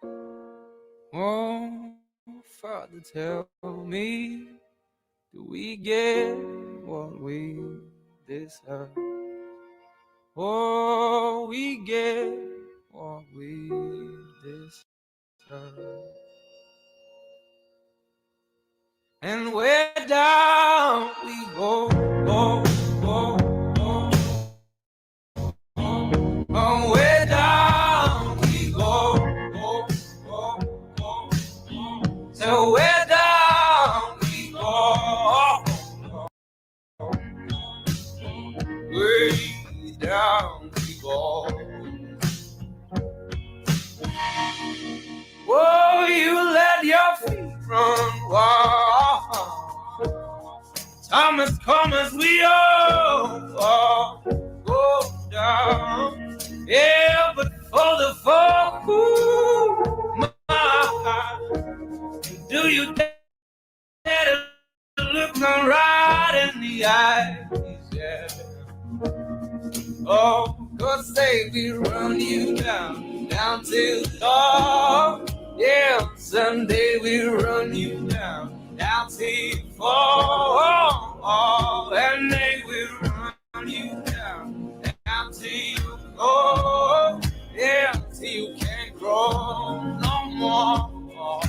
Oh, Father, tell me, do we get what we deserve? Oh, we get what we deserve. And where down we go, oh, oh, oh, oh, oh, where down we go, oh, oh, oh, oh. So where down we go, way down we go. Whoa, you let your feet run wild. Thomas, come as we all go down. Yeah, but for the folk who do you dare to look them right in the eyes? Yeah. Oh, 'cause say we run you down till dawn. Yeah, Sunday we run you down till you fall. And they will run you down till you go. Yeah, till you can't grow no more.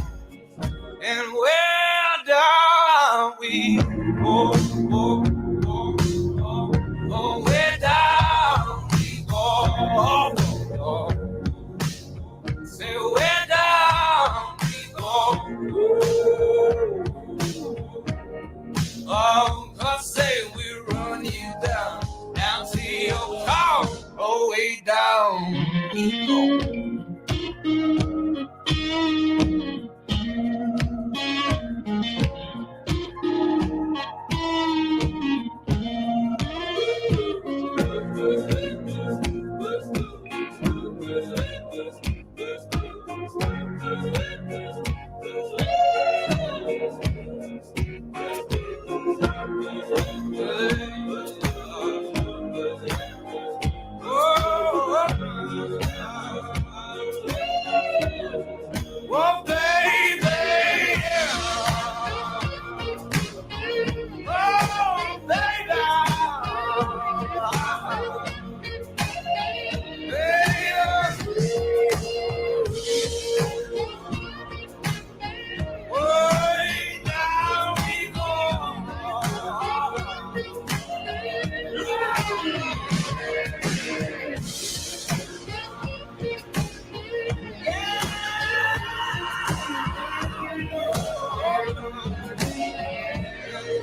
And where down we go, where down we go, say where down we go. Oh, 'cause say we run you down to your car, way down we go. Oh, baby, oh, baby, way down we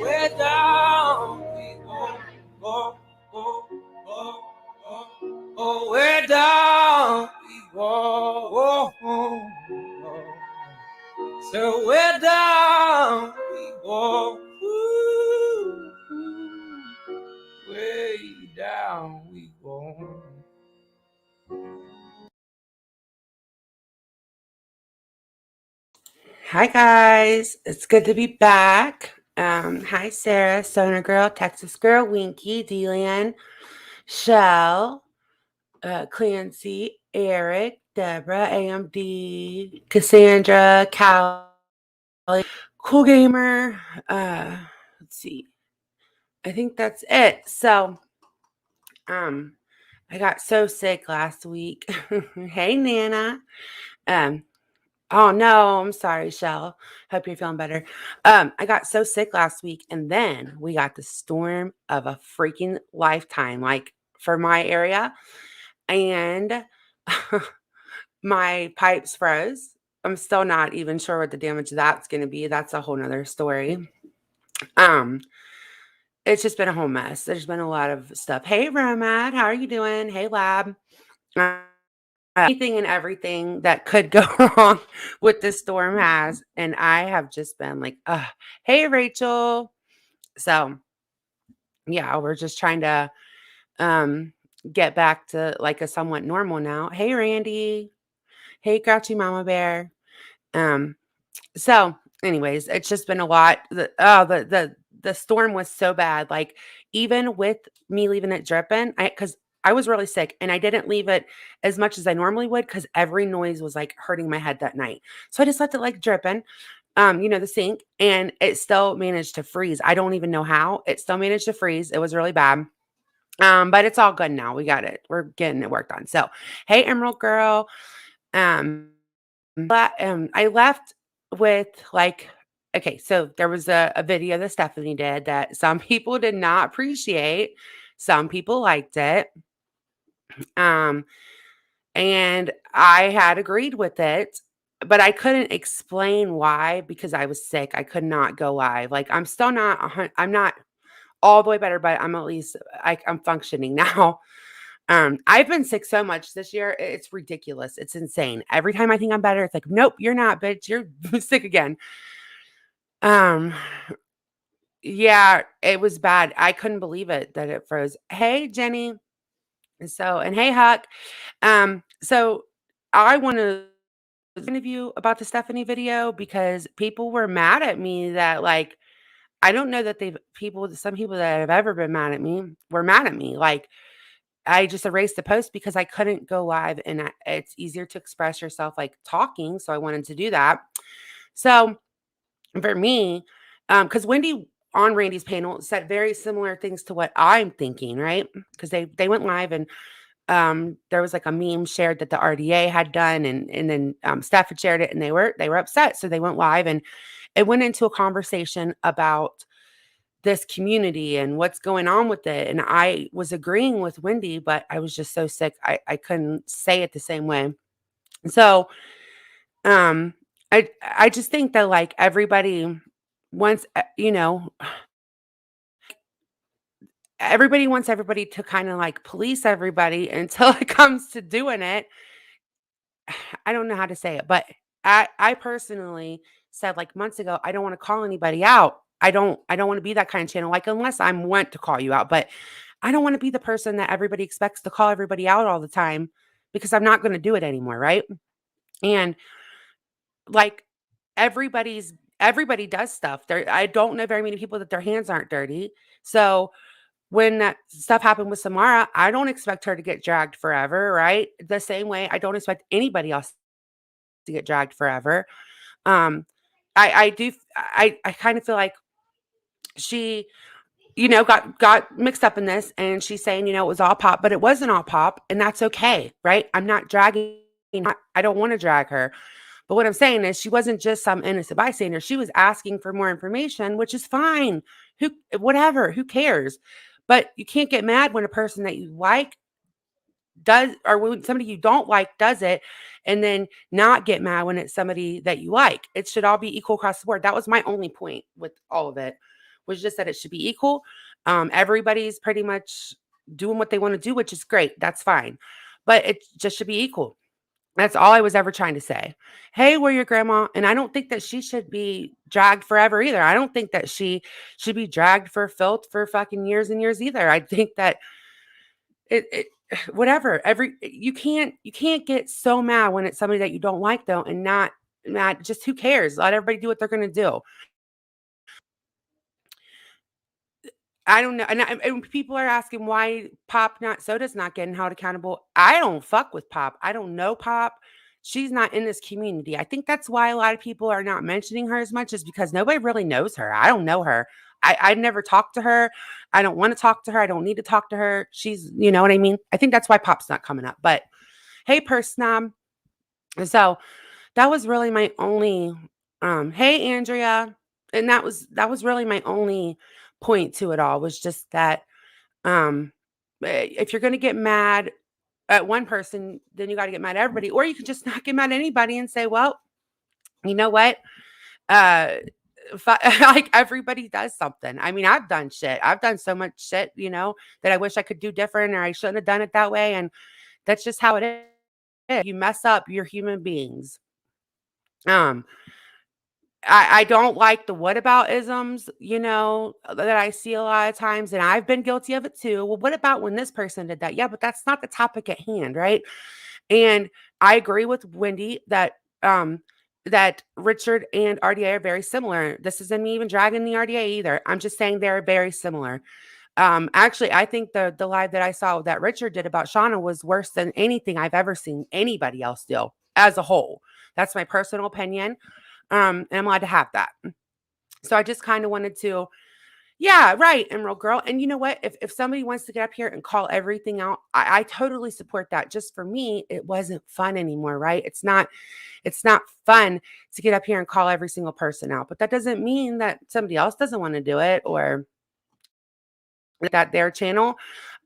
Where down we go, where down we go, so where down we go, way down we go. Hi guys, it's good to be back. Hi Sarah, Stoner Girl, Texas Girl, Winky, Delan, Shell, Clancy, Eric, Deborah, AMD, Cassandra, Callie, Cool Gamer. Let's see. I think that's it. So, I got so sick last week. Hey Nana. Um, Oh no, I'm sorry, Shell. Hope you're feeling better. I got so sick last week, and then we got the storm of a freaking lifetime, like for my area, and my pipes froze. I'm still not even sure what the damage that's going to be. That's a whole nother story. Um, it's just been a whole mess. There's been a lot of stuff. Hey, Romad, how are you doing? Hey, Lab. Anything and everything that could go wrong with this storm has, and I have just been like, hey Rachel. So yeah, we're just trying to get back to like a somewhat normal now. Hey Randy. Hey Grouchy Mama Bear. So anyways, it's just been a lot. The storm was so bad. Like even with me leaving it dripping, because I was really sick and I didn't leave it as much as I normally would because every noise was like hurting my head that night. So I just left it like dripping, the sink, and it still managed to freeze. I don't even know how. It still managed to freeze. It was really bad. But it's all good now. We got it. We're getting it worked on. So, hey, Emerald Girl. Um, I left with like, okay, so there was a video that Stephanie did that some people did not appreciate. Some people liked it. Um, and I had agreed with it, but I couldn't explain why because I was sick. I could not go live. Like I'm still not, I'm not all the way better, but I'm at least I'm functioning now. I've been sick so much this year. It's ridiculous. It's insane. Every time I think I'm better, it's like, nope, you're not, bitch. You're sick again. Um, yeah, it was bad. I couldn't believe it that it froze. Hey, Jenny. And hey, Huck. So I want to interview about the Stephanie video because people were mad at me that like I don't know that some people that have ever been mad at me were mad at me. Like I just erased the post because I couldn't go live and it's easier to express yourself like talking. So I wanted to do that. So for me, because Wendy on Randy's panel said very similar things to what I'm thinking, right? Because they went live and there was like a meme shared that the RDA had done and then staff had shared it and they were upset. So they went live and it went into a conversation about this community and what's going on with it. And I was agreeing with Wendy, but I was just so sick. I couldn't say it the same way. So um I just think that like everybody wants everybody wants everybody to kind of like police everybody until it comes to doing it. I don't know how to say it, but I personally said like months ago, I don't want to call anybody out. I don't want to be that kind of channel. Like unless I want to call you out, but I don't want to be the person that everybody expects to call everybody out all the time because I'm not going to do it anymore, right? And like everybody does stuff. I don't know very many people that their hands aren't dirty. So when that stuff happened with Samara, I don't expect her to get dragged forever, right? The same way I don't expect anybody else to get dragged forever. Um, I kind of feel like she, got mixed up in this and she's saying, it was all pop, but it wasn't all pop, and that's okay, right? I'm not dragging I don't want to drag her. But what I'm saying is she wasn't just some innocent bystander. She was asking for more information, which is fine. Whatever, who cares? But you can't get mad when a person that you like does, or when somebody you don't like does it, and then not get mad when it's somebody that you like. It should all be equal across the board. That was my only point with all of it, was just that it should be equal. Everybody's pretty much doing what they want to do, which is great. That's fine. But it just should be equal. That's all I was ever trying to say. Hey, we're your grandma. And I don't think that she should be dragged forever either. I don't think that she should be dragged for filth for fucking years and years either. I think that it whatever. You can't get so mad when it's somebody that you don't like though, and not mad. Just who cares? Let everybody do what they're gonna do. I don't know. And people are asking why Pop not Soda's not getting held accountable. I don't fuck with Pop. I don't know Pop. She's not in this community. I think that's why a lot of people are not mentioning her as much, is because nobody really knows her. I don't know her. I never talked to her. I don't want to talk to her. I don't need to talk to her. She's, you know what I mean? I think that's why Pop's not coming up. But hey, Persnam. So that was really my only hey Andrea. And that was really my only point to it all, was just that if you're going to get mad at one person, then you got to get mad at everybody, or you can just not get mad at anybody and say, well, you know what, uh like everybody does something. I mean, I've done shit. I've done so much shit, that I wish I could do different, or I shouldn't have done it that way, and that's just how it is. You mess up, you're human beings. um I don't like the what about isms, that I see a lot of times, and I've been guilty of it too. Well, what about when this person did that? Yeah, but that's not the topic at hand, right? And I agree with Wendy that Richard and RDA are very similar. This isn't me even dragging the RDA either. I'm just saying they're very similar. Actually, I think the live that I saw that Richard did about Shauna was worse than anything I've ever seen anybody else do as a whole. That's my personal opinion. And I'm allowed to have that. So I just kind of wanted to, yeah, right, Emerald Girl. And you know what? If somebody wants to get up here and call everything out, I totally support that. Just for me, it wasn't fun anymore, right? It's not fun to get up here and call every single person out. But that doesn't mean that somebody else doesn't want to do it or that their channel.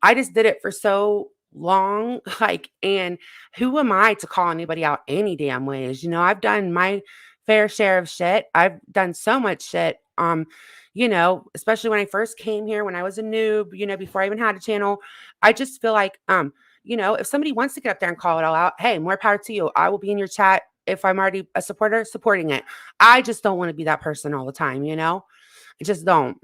I just did it for so long, like, and who am I to call anybody out any damn ways? I've done my fair share of shit. I've done so much shit. Especially when I first came here, when I was a noob, before I even had a channel. I just feel like, if somebody wants to get up there and call it all out, hey, more power to you. I will be in your chat if I'm already a supporter, supporting it. I just don't want to be that person all the time, I just don't.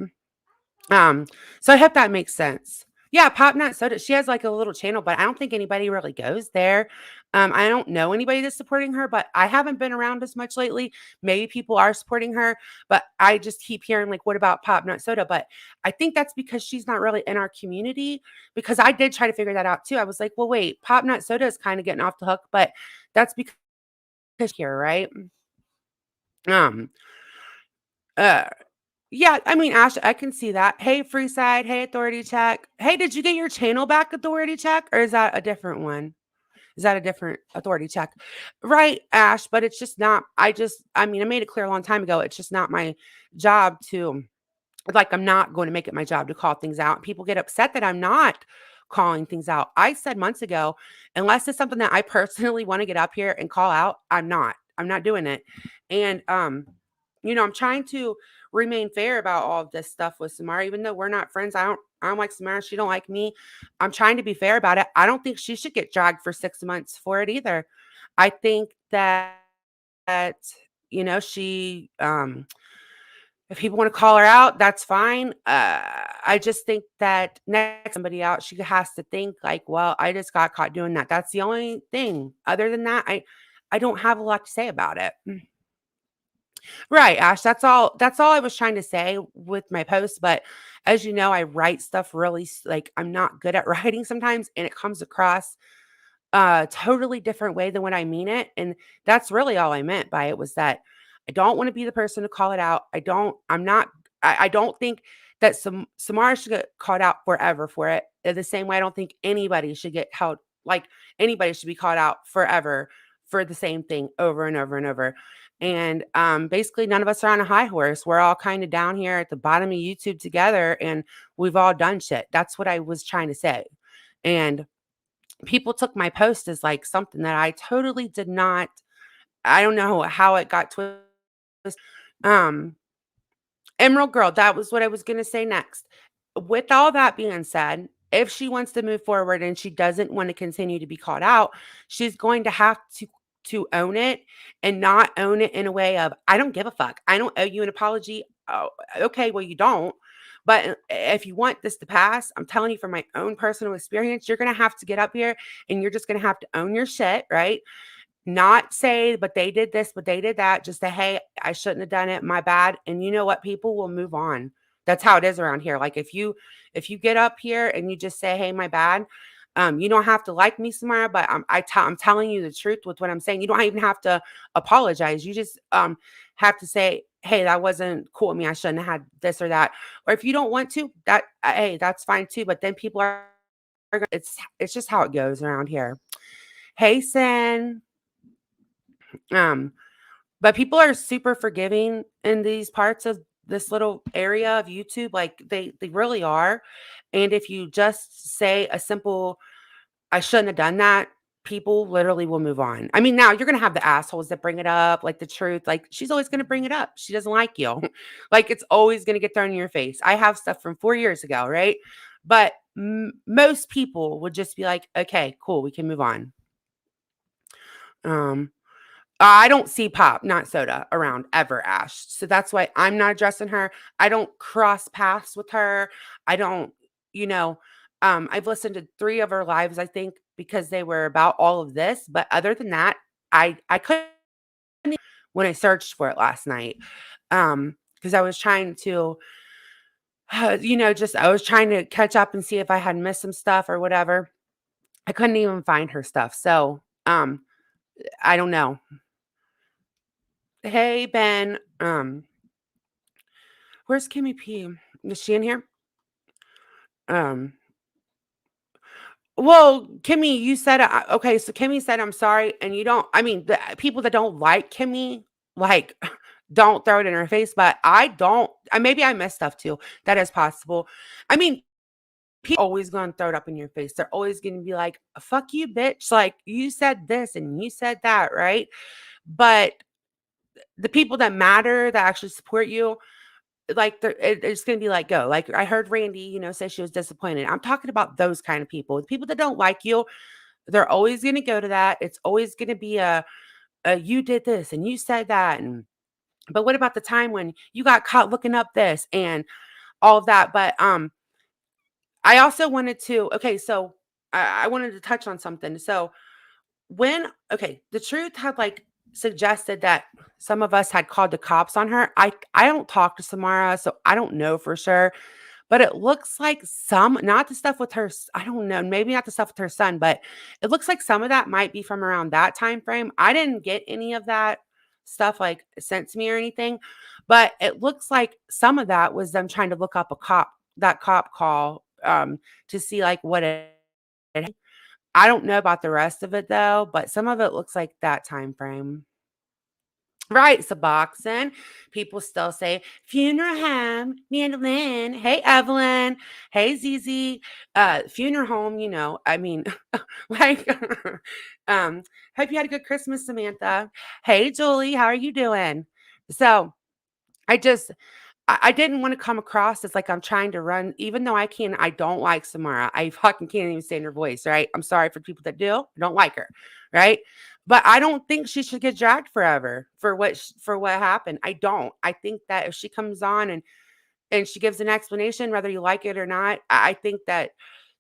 So I hope that makes sense. Yeah, Pop Nut Soda. She has like a little channel, but I don't think anybody really goes there. I don't know anybody that's supporting her, but I haven't been around as much lately. Maybe people are supporting her, but I just keep hearing like, what about Pop Nut Soda? But I think that's because she's not really in our community. Because I did try to figure that out too. I was like, well, wait, Pop Nut Soda is kind of getting off the hook, but that's because here, right? Um, uh, Yeah, I mean, Ash, I can see that. Hey, Freeside. Hey, Authority Check. Hey, did you get your channel back, Authority Check? Or is that a different one? Is that a different Authority Check? Right, Ash, but it's just not, I mean, I made it clear a long time ago. It's just not my job to, like, I'm not going to make it my job to call things out. People get upset that I'm not calling things out. I said months ago, unless it's something that I personally want to get up here and call out, I'm not. I'm not doing it. And I'm trying to remain fair about all of this stuff with Samara, even though we're not friends. I don't like Samara. She don't like me. I'm trying to be fair about it. I don't think she should get dragged for 6 months for it either. I think that she if people want to call her out, that's fine. I just think that next somebody out, she has to think like, well, I just got caught doing that. That's the only thing. Other than that, I don't have a lot to say about it. Right, Ash. That's all I was trying to say with my post. But as you know, I write stuff really like I'm not good at writing sometimes, and it comes across a totally different way than what I mean it. And that's really all I meant by it was that I don't want to be the person to call it out. I don't think that Samara should get called out forever for it. The same way I don't think anybody should get held like anybody should be called out forever for the same thing over and over and over. And basically none of us are on a high horse. We're all kind of down here at the bottom of YouTube together and we've all done shit. That's what I was trying to say. And people took my post as like something that I totally did not. I don't know how it got twisted. Um, Emerald Girl, that was what I was going to say next. With all that being said, if she wants to move forward and she doesn't want to continue to be called out, she's going to have to own it and not own it in a way of I don't give a fuck. I don't owe you an apology. Oh, okay, well you don't. But if you want this to pass, I'm telling you from my own personal experience, you're going to have to get up here and you're just going to have to own your shit, right? Not say, but they did this, but they did that. Just say, hey, I shouldn't have done it. My bad. And you know what? People will move on. That's how it is around here. Like if you get up here and you just say, hey, my bad. You don't have to like me, Samara, but I'm telling you the truth with what I'm saying. You don't even have to apologize. You just have to say, hey, that wasn't cool with me. I shouldn't have had this or that. Or if you don't want to, hey, that's fine too. But then people are it's just how it goes around here. Hey, Sin. Um, but people are super forgiving in these parts of this little area of YouTube. Like they really are. And if you just say a simple, I shouldn't have done that, people literally will move on. I mean, now you're gonna have the assholes that bring it up, like the truth. Like she's always gonna bring it up. She doesn't like you. Like it's always gonna get thrown in your face. I have stuff from 4 years ago, right? But most people would just be like, okay, cool, we can move on. I don't see Pop, not Soda, around ever, Ash. So that's why I'm not addressing her. I don't cross paths with her. I don't, you know, I've listened to 3 of her lives, I think, because they were about all of this. But other than that, I couldn't when I searched for it last night. Because I was trying to just I was trying to catch up and see if I had missed some stuff or whatever. I couldn't even find her stuff. So, I don't know. Hey, Ben. Where's Kimmy P? Is she in here? Um, well, Kimmy, you said okay. So Kimmy said, "I'm sorry," and you don't. I mean, the people that don't like Kimmy, like, don't throw it in her face. But I don't. Maybe I missed stuff too. That is possible. I mean, people always gonna throw it up in your face. They're always gonna be like, "Fuck you, bitch!" Like you said this and you said that, right? But the people that matter, that actually support you, like it's gonna be like go. Like I heard Randy, say she was disappointed. I'm talking about those kind of people. The people that don't like you, they're always gonna go to that. It's always gonna be a you did this and you said that. And but what about the time when you got caught looking up this and all of that? But I also wanted to so I wanted to touch on something. So the truth had like suggested that some of us had called the cops on her. I don't talk to Samara, so I don't know for sure. But it looks like not the stuff with I don't know, maybe not the stuff with her son, but it looks like some of that might be from around that time frame. I didn't get any of that stuff like sent to me or anything, but it looks like some of that was them trying to look up that cop call to see like what it. I don't know about the rest of it though, but some of it looks like that time frame. Right, Suboxone. People still say funeral home, mandolin. Hey, Evelyn. Hey, Zizi. Funeral home, I mean, like, um, hope you had a good Christmas, Samantha. Hey, Julie, how are you doing? So I just I didn't want to come across as like I'm trying to run, even though I don't like Samara. I fucking can't even stand her voice, right? I'm sorry for people that do. I don't like her, right? But I don't think she should get dragged forever for for what happened. I don't. I think that if she comes on and she gives an explanation, whether you like it or not, I think that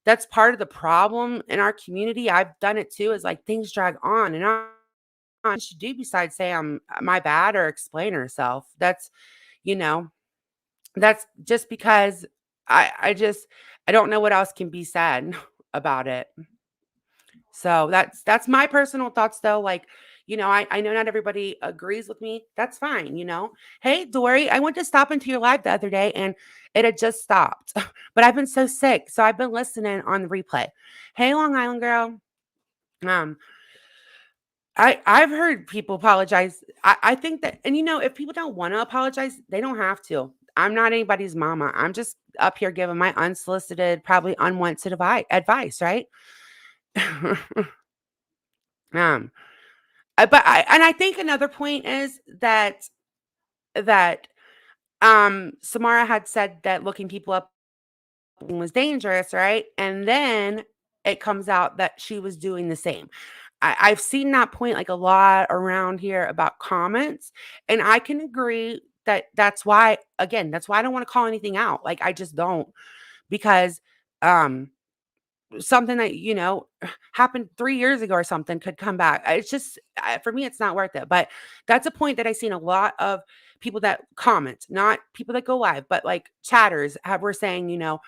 that's part of the problem in our community. I've done it too. Is like things drag on and on. What she do besides say I'm my bad or explain herself. You know, that's just because I don't know what else can be said about it. So that's my personal thoughts though. Like, I know not everybody agrees with me. That's fine. Hey, Dory, I went to stop into your live the other day and it had just stopped. But I've been so sick. So I've been listening on the replay. Hey, Long Island girl. Um, I've heard people apologize. I think that, and if people don't want to apologize, they don't have to. I'm not anybody's mama. I'm just up here giving my unsolicited, probably unwanted advice, right? um, I think another point is that Samara had said that looking people up was dangerous, right? And then it comes out that she was doing the same. I've seen that point like a lot around here about comments, and I can agree that that's why I don't want to call anything out. Like I just don't because um something that happened 3 years ago or something could come back. It's just for me, it's not worth it. But that's a point that I've seen a lot of people that comment, not people that go live, but like chatters were saying,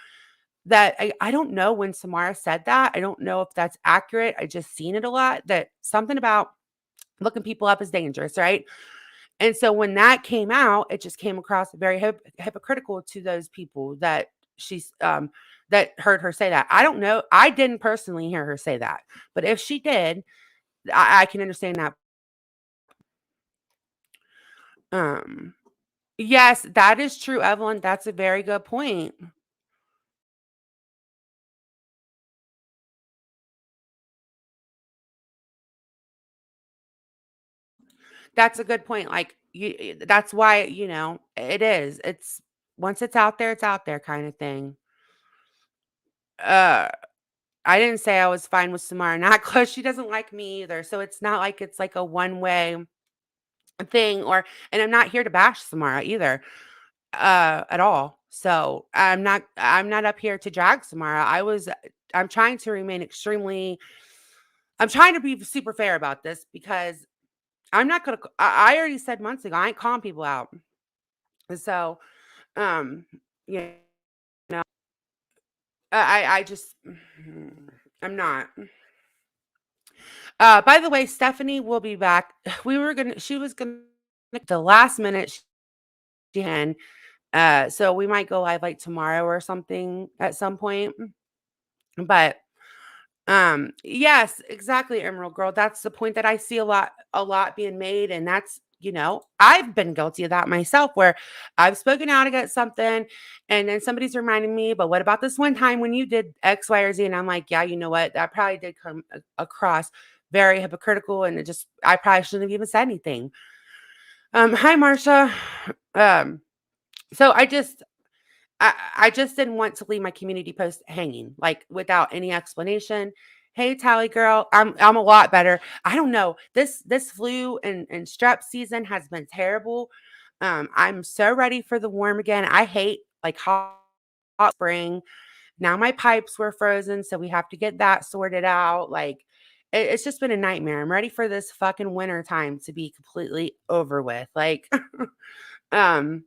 that I don't know when Samara said that. I don't know if that's accurate. I just seen it a lot that something about looking people up is dangerous, right? And so when that came out, it just came across very hypocritical to those people that heard her say that. I don't know. I didn't personally hear her say that, but if she did, I can understand that. Um, yes, that is true, Evelyn. That's a very good point. That's a good point. Like that's why, it is. It's once it's out there kind of thing. Uh I didn't say I was fine with Samara, not close. She doesn't like me either. So it's not like it's like a one-way thing and I'm not here to bash Samara either, at all. So I'm not up here to drag Samara. I'm trying to remain I'm trying to be super fair about this because I'm not gonna I already said months ago, I ain't calling people out. So, um, yeah. I just I'm not. By the way, Stephanie will be back. She was gonna the last minute she can. So we might go live like tomorrow or something at some point. But yes, exactly, Emerald Girl. That's the point that I see a lot being made. And that's, I've been guilty of that myself where I've spoken out against something and then somebody's reminding me, but what about this one time when you did X, Y, or Z? And I'm like, yeah, you know what? That probably did come across very hypocritical and I probably shouldn't have even said anything. Hi Marsha. Um, so I just didn't want to leave my community post hanging, like without any explanation. Hey, Tally girl, I'm a lot better. I don't know. This flu and strep season has been terrible. I'm so ready for the warm again. I hate like hot spring. Now my pipes were frozen, so we have to get that sorted out. Like it's just been a nightmare. I'm ready for this fucking winter time to be completely over with. Like, um,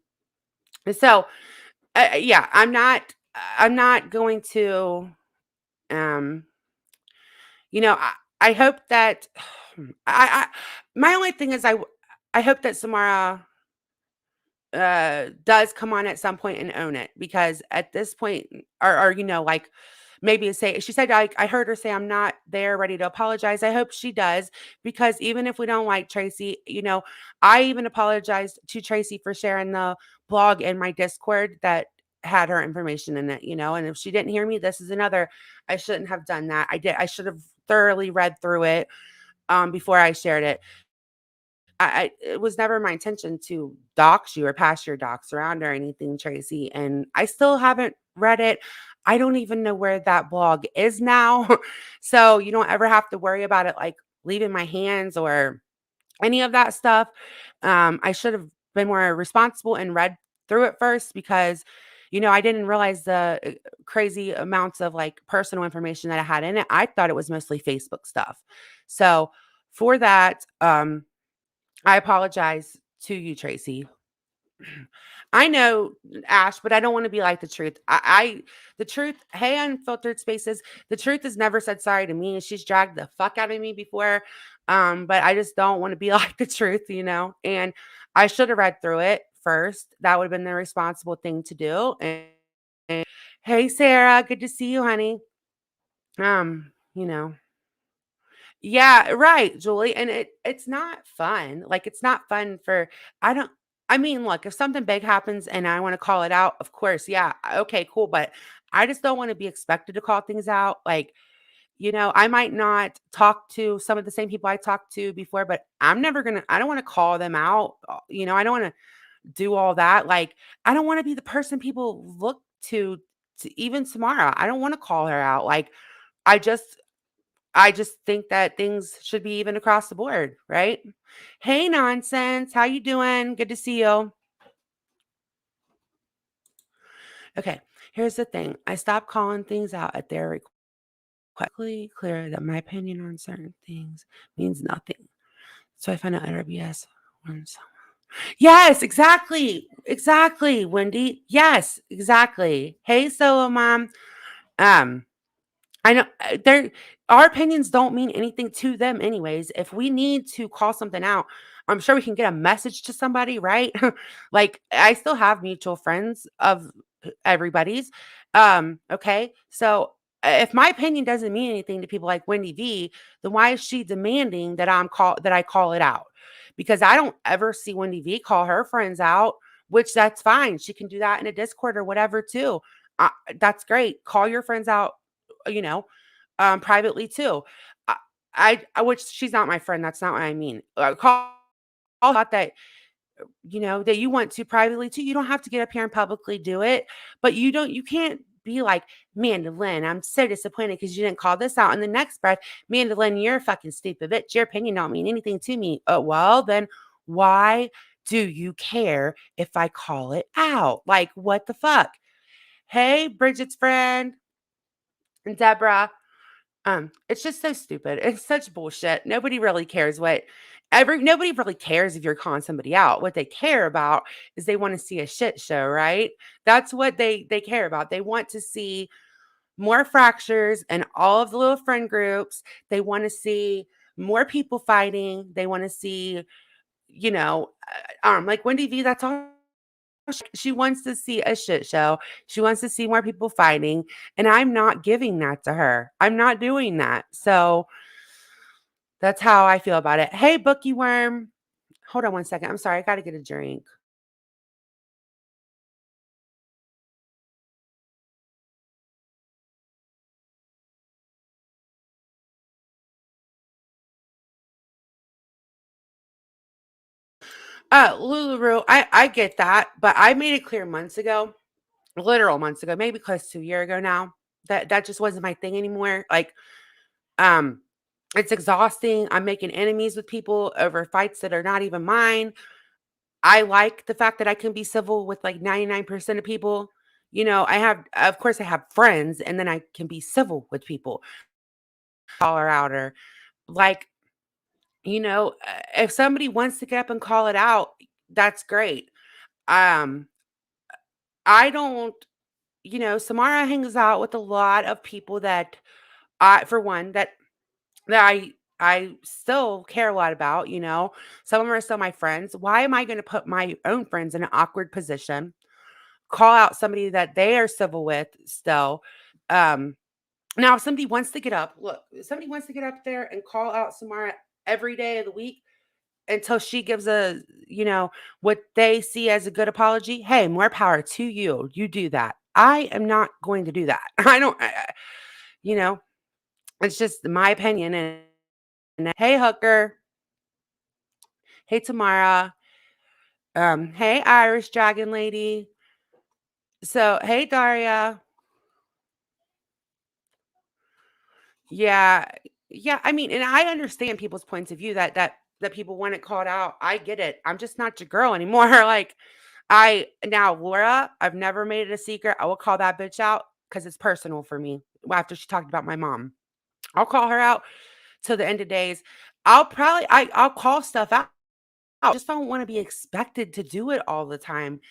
so yeah, I'm not going to um I hope that I my only thing is I hope that Samara does come on at some point and own it, because at this point, or like maybe say she said, I heard her say I'm not there ready to apologize. I hope she does, because even if we don't like Tracy, I even apologized to Tracy for sharing the blog in my Discord that had her information in it, and if she didn't hear me, this is another, I shouldn't have done that. I should have thoroughly read through it before I shared it. It was never my intention to dox you or pass your docs around or anything, Tracy. And I still haven't read it. I don't even know where that blog is now. So you don't ever have to worry about it like leaving my hands or any of that stuff. I should have been more responsible and read through it first, because I didn't realize the crazy amounts of like personal information that I had in it. I thought it was mostly Facebook stuff. So for that, I apologize to you, Tracy. I know, Ash, but I don't want to be like the truth. The truth, hey, unfiltered spaces, the truth has never said sorry to me. She's dragged the fuck out of me before. But I just don't want to be like the truth, and I should have read through it first. That would have been the responsible thing to do. And hey, Sarah, good to see you, honey. Um, you know, Yeah, right, Julie, and it's not fun. Like, it's not fun for I don't I mean, look, if something big happens and I wanna call it out, of course, yeah, okay, cool, but I just don't wanna be expected to call things out. Like, I might not talk to some of the same people I talked to before, but I don't wanna call them out. I don't wanna do all that. Like, I don't wanna be the person people look to even tomorrow. I don't wanna call her out. Like, I just I just think that things should be even across the board, right? Hey, nonsense. How you doing? Good to see you. Okay, here's the thing. I stopped calling things out at their request. Clear that my opinion on certain things means nothing. So I find out utter BS when Yes, exactly. Exactly, Wendy. Yes, exactly. Hey, solo mom. Um, I know our opinions don't mean anything to them anyways. If we need to call something out, I'm sure we can get a message to somebody, right? Like I still have mutual friends of everybody's. Okay. So if my opinion doesn't mean anything to people like Wendy V, then why is she demanding that I call it out? Because I don't ever see Wendy V call her friends out, which that's fine. She can do that in a Discord or whatever too. Uh, that's great. Call your friends out, you know, privately too. I, which she's not my friend. That's not what I mean. Call out that that you want to privately too. You don't have to get up here and publicly do it, but you can't be like, Mandolin, I'm so disappointed because you didn't call this out. In the next breath, Mandolin, you're a fucking stupid bitch. Your opinion don't mean anything to me. Well, then why do you care if I call it out? Like, what the fuck? Hey, Bridget's friend and Deborah. It's just so stupid. It's such bullshit. Nobody really cares if you're calling somebody out. What they care about is they want to see a shit show, right? That's what they care about. They want to see more fractures in all of the little friend groups. They want to see more people fighting. They want to see, like Wendy V, that's all she wants to see a shit show. She wants to see more people fighting. And I'm not giving that to her. I'm not doing that. So that's how I feel about it. Hey, Bookie Worm. Hold on one second. I'm sorry. I got to get a drink. Lularu, I get that, but I made it clear months ago, literal months ago, maybe close to a year ago now, that just wasn't my thing anymore. Like, um, it's exhausting. I'm making enemies with people over fights that are not even mine. I like the fact that I can be civil with like 99% of people. Of course, I have friends, and then I can be civil with people, call her out, or like, if somebody wants to get up and call it out, that's great. Um, I don't, Samara hangs out with a lot of people that for one, that I still care a lot about. Some of them are still my friends. Why am I going to put my own friends in an awkward position? Call out somebody that they are civil with still. Um, Now, if somebody wants to get up, look, if somebody wants to get up there and call out Samara every day of the week until she gives what they see as a good apology. Hey, more power to you. You do that. I am not going to do that. I don't, you know, it's just my opinion. And hey, Hooker. Hey, Tamara. Hey, Irish Dragon Lady. So, hey, Daria. Yeah. Yeah. I mean, and I understand people's points of view that people want it called out. I get it. I'm just not your girl anymore. Like, now Laura, I've never made it a secret. I will call that bitch out because it's personal for me. After she talked about my mom, I'll call her out till the end of days. I'll call stuff out. I just don't want to be expected to do it all the time.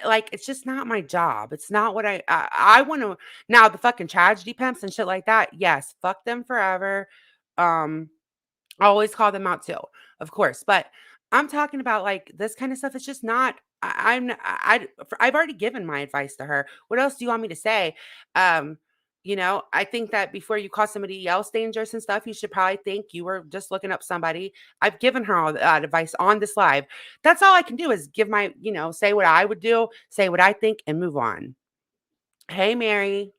Like, it's just not my job. It's not what I want to. Now the fucking tragedy pimps and shit like that. Yes, fuck them forever. Um, I always call them out too, of course. But I'm talking about like this kind of stuff. It's just not. I've already given my advice to her. What else do you want me to say? Um, I think that before you call somebody else dangerous and stuff, you should probably think you were just looking up somebody. I've given her all that advice on this live. That's all I can do is give say what I would do, say what I think, and move on. Hey, Mary.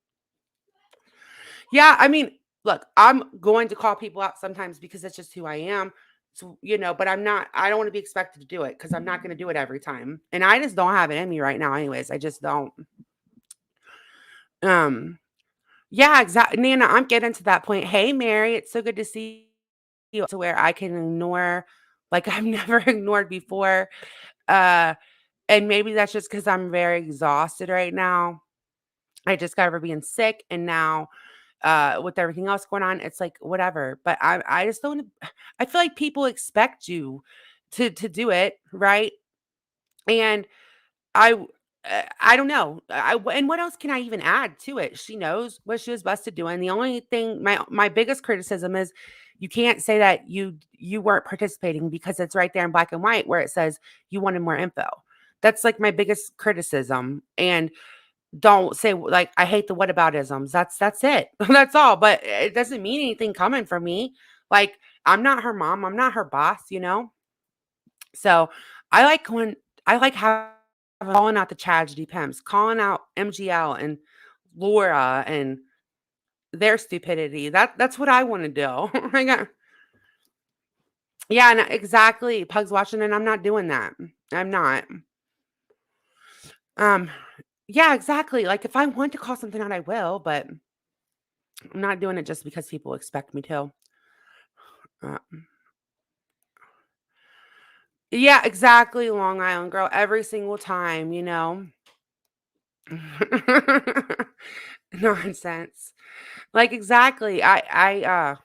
Yeah, I mean, look, I'm going to call people out sometimes because it's just who I am. So, but I don't want to be expected to do it because I'm not going to do it every time. And I just don't have it in me right now, anyways. I just don't. Um, yeah, exactly. Nana, I'm getting to that point. Hey, Mary, it's so good to see you to where I can ignore like I've never ignored before. Uh, and maybe that's just because I'm very exhausted right now. I just got over being sick, and now with everything else going on, it's like whatever. But I just don't. I feel like people expect you to do it right, and I don't know. And what else can I even add to it? She knows what she was busted doing. The only thing, my biggest criticism is you can't say that you weren't participating because it's right there in black and white where it says you wanted more info. That's like my biggest criticism. And don't say like I hate the whataboutisms. That's it. That's all. But it doesn't mean anything coming from me. Like I'm not her mom. I'm not her boss. So I like having calling out the tragedy pimps, calling out MGL and Laura and their stupidity. That's what I want to do. I got yeah, and exactly. Pugs watching, and I'm not doing that. I'm not. Um, yeah, exactly. Like if I want to call something out, I will, but I'm not doing it just because people expect me to. Uh, yeah, exactly. Long Island girl, every single time. Nonsense. Like exactly. I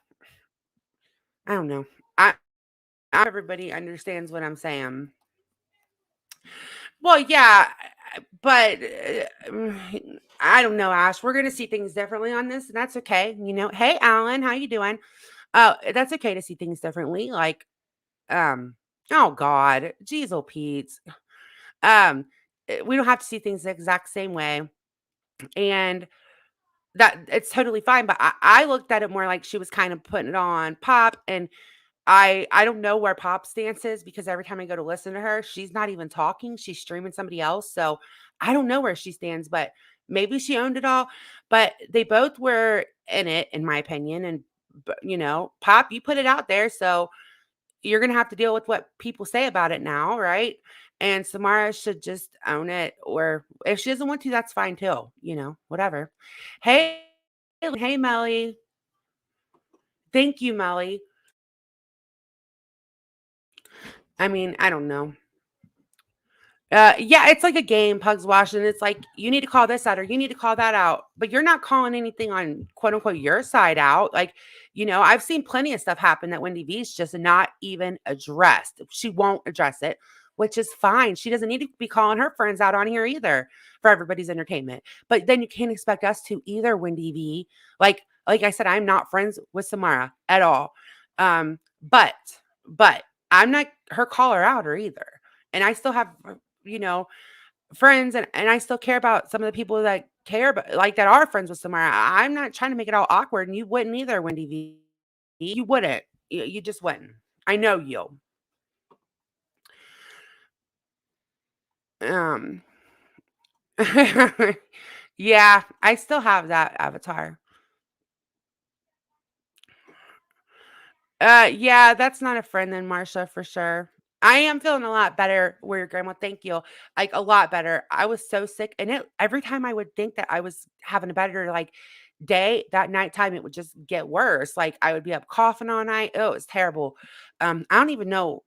don't know. I everybody understands what I'm saying. Well, yeah, but I don't know, Ash. We're gonna see things differently on this, and that's okay. Hey, Alan, how you doing? That's okay to see things differently. Like, um, oh God, jeez, oh Pete. Um, we don't have to see things the exact same way, and that it's totally fine. But I looked at it more like she was kind of putting it on pop, and I don't know where Pop's stance is because every time I go to listen to her, she's not even talking. She's streaming somebody else. So I don't know where she stands, but maybe she owned it all. But they both were in it, in my opinion. And Pop, you put it out there, so you're gonna have to deal with what people say about it now, right? And Samara should just own it, or if she doesn't want to, that's fine too. Whatever. Hey, Melly. Thank you, Melly. I mean, I don't know. Yeah, it's like a game, Pugs Wash, and it's like you need to call this out or you need to call that out, but you're not calling anything on quote unquote your side out. Like, I've seen plenty of stuff happen that Wendy V's just not even addressed. She won't address it, which is fine. She doesn't need to be calling her friends out on here either for everybody's entertainment. But then you can't expect us to either, Wendy V. Like I said, I'm not friends with Samara at all. But but I'm not her caller outer either. And I still have you know, friends and I still care about some of the people that care about like that are friends with Samara. I'm not trying to make it all awkward and you wouldn't either, Wendy V. You wouldn't. You just wouldn't. I know you. Um yeah, I still have that avatar. Yeah, that's not a friend then, Marsha, for sure. I am feeling a lot better where your grandma, thank you. Like a lot better. I was so sick. And every time I would think that I was having a better day, that nighttime it would just get worse. Like I would be up coughing all night. Oh, it was terrible. I don't even know.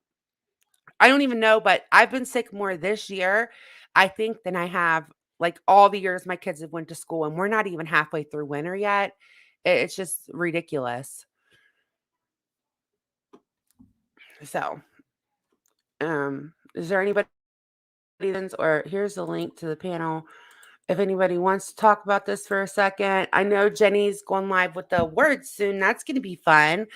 I don't even know, but I've been sick more this year, I think, than I have like all the years my kids have went to school, and we're not even halfway through winter yet. It's just ridiculous. So is there anybody or here's the link to the panel if anybody wants to talk about this for a second. I know Jenny's going live with the words soon. That's going to be fun.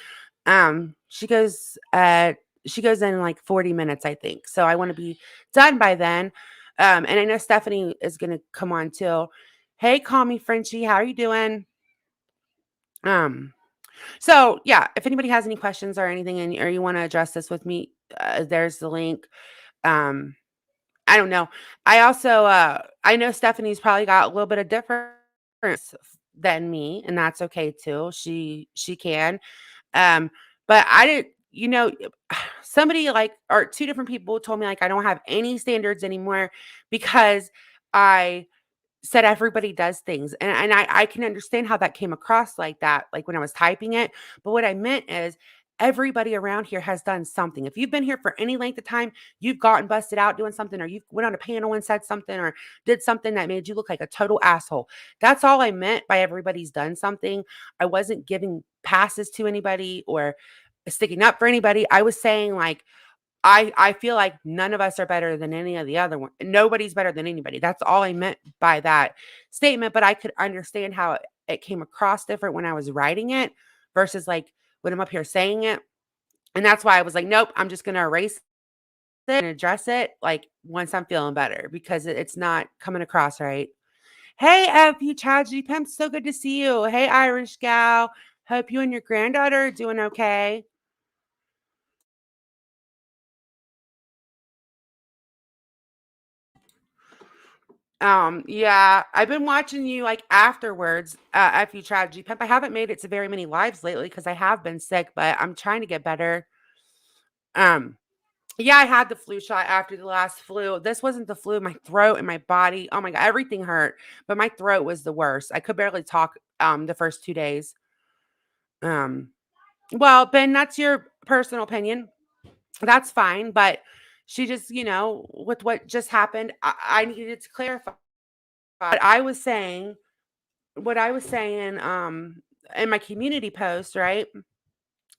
She goes in like 40 minutes, I think. So I want to be done by then. And I know Stephanie is going to come on too. Hey, call me Frenchie. How are you doing? Um, so yeah, if anybody has any questions or anything or you want to address this with me, there's the link. Um, I don't know. I also I know Stephanie's probably got a little bit of difference than me, and that's okay too. She can. Um, but I didn't, somebody like or two different people told me like I don't have any standards anymore because I said everybody does things. And I can understand how that came across like that, like when I was typing it. But what I meant is everybody around here has done something. If you've been here for any length of time, you've gotten busted out doing something, or you went on a panel and said something, or did something that made you look like a total asshole. That's all I meant by everybody's done something. I wasn't giving passes to anybody or sticking up for anybody. I was saying like I feel like none of us are better than any of the other one. Nobody's better than anybody. That's all I meant by that statement, but I could understand how it came across different when I was writing it versus like when I'm up here saying it. And that's why I was like, nope, I'm just going to erase it and address it like once I'm feeling better because it's not coming across right. Hey, FU Tragedy Pimp, so good to see you. Hey, Irish gal. Hope you and your granddaughter are doing okay. Yeah, I've been watching you like afterwards, FU Tragedy Pimp. I haven't made it to very many lives lately because I have been sick, but I'm trying to get better. Um, yeah, I had the flu shot after the last flu. This wasn't the flu, my throat and my body. Oh my God, everything hurt, but my throat was the worst. I could barely talk the first 2 days. Um, well, Ben, that's your personal opinion. That's fine, but she just, with what just happened, I needed to clarify. What I was saying in my community post, right?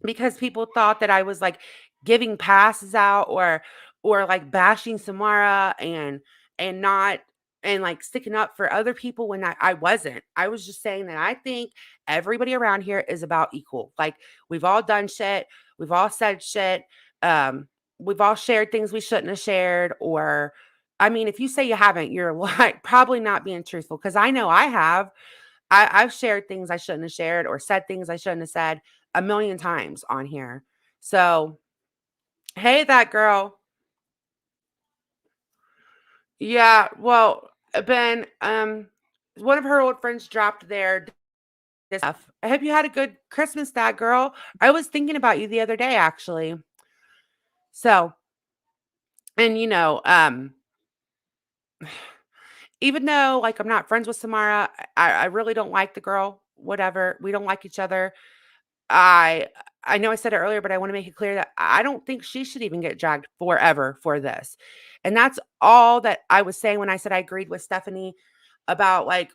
Because people thought that I was like giving passes out or like bashing Samara and and not and like sticking up for other people when I wasn't. I was just saying that I think everybody around here is about equal. Like we've all done shit, we've all said shit, um, we've all shared things we shouldn't have shared, or I mean, if you say you haven't, you're like probably not being truthful because I know I have. I've shared things I shouldn't have shared or said things I shouldn't have said a million times on here. So, hey, that girl. Yeah, well, Ben, one of her old friends dropped their stuff. I hope you had a good Christmas, that girl. I was thinking about you the other day, actually. So, and even though like I'm not friends with Samara, I really don't like the girl. Whatever, we don't like each other. I I know I said it earlier, but I want to make it clear that I don't think she should even get dragged forever for this. And that's all that I was saying when I said I agreed with Stephanie about like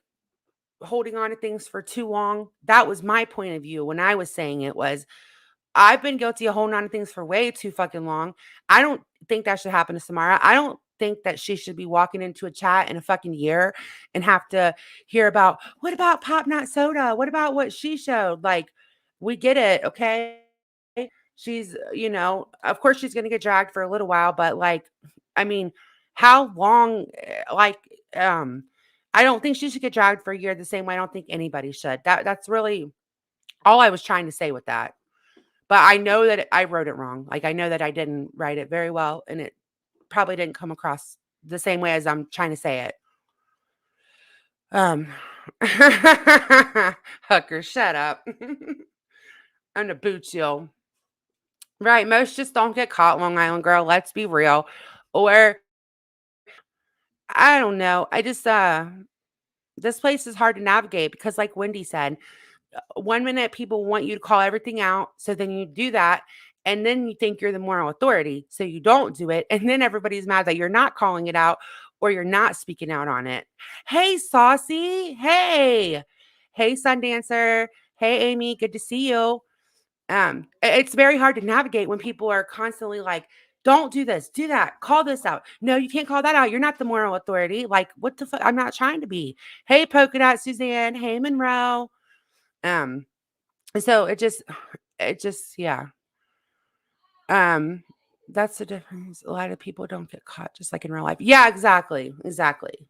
holding on to things for too long. That was my point of view when I was saying it was I've been guilty of holding on to things for way too fucking long. I don't think that should happen to Samara. I don't think that she should be walking into a chat in a fucking year and have to hear about what about Pop Not Soda? What about what she showed? Like, we get it, okay? She's, of course she's gonna get dragged for a little while, but like, I mean, how long? Like, I don't think she should get dragged for a year the same way I don't think anybody should. That's really all I was trying to say with that. But I know that I wrote it wrong. Like, I know that I didn't write it very well, and it probably didn't come across the same way as I'm trying to say it. Um, Hooker, shut up. I'm the boot you. Right, most just don't get caught, Long Island girl, let's be real. Or, I don't know, I just, this place is hard to navigate because like Wendy said, one minute people want you to call everything out. So then you do that. And then you think you're the moral authority. So you don't do it. And then everybody's mad that you're not calling it out or you're not speaking out on it. Hey, Saucy. Hey. Hey, Sundancer. Hey, Amy. Good to see you. It's very hard to navigate when people are constantly like, don't do this, do that, call this out. No, you can't call that out. You're not the moral authority. Like, what the fuck? I'm not trying to be. Hey, Polka Dot Suzanne. Hey, Monroe. Um, so it just yeah. Um, that's the difference. A lot of people don't get caught just like in real life. Yeah, exactly. Exactly.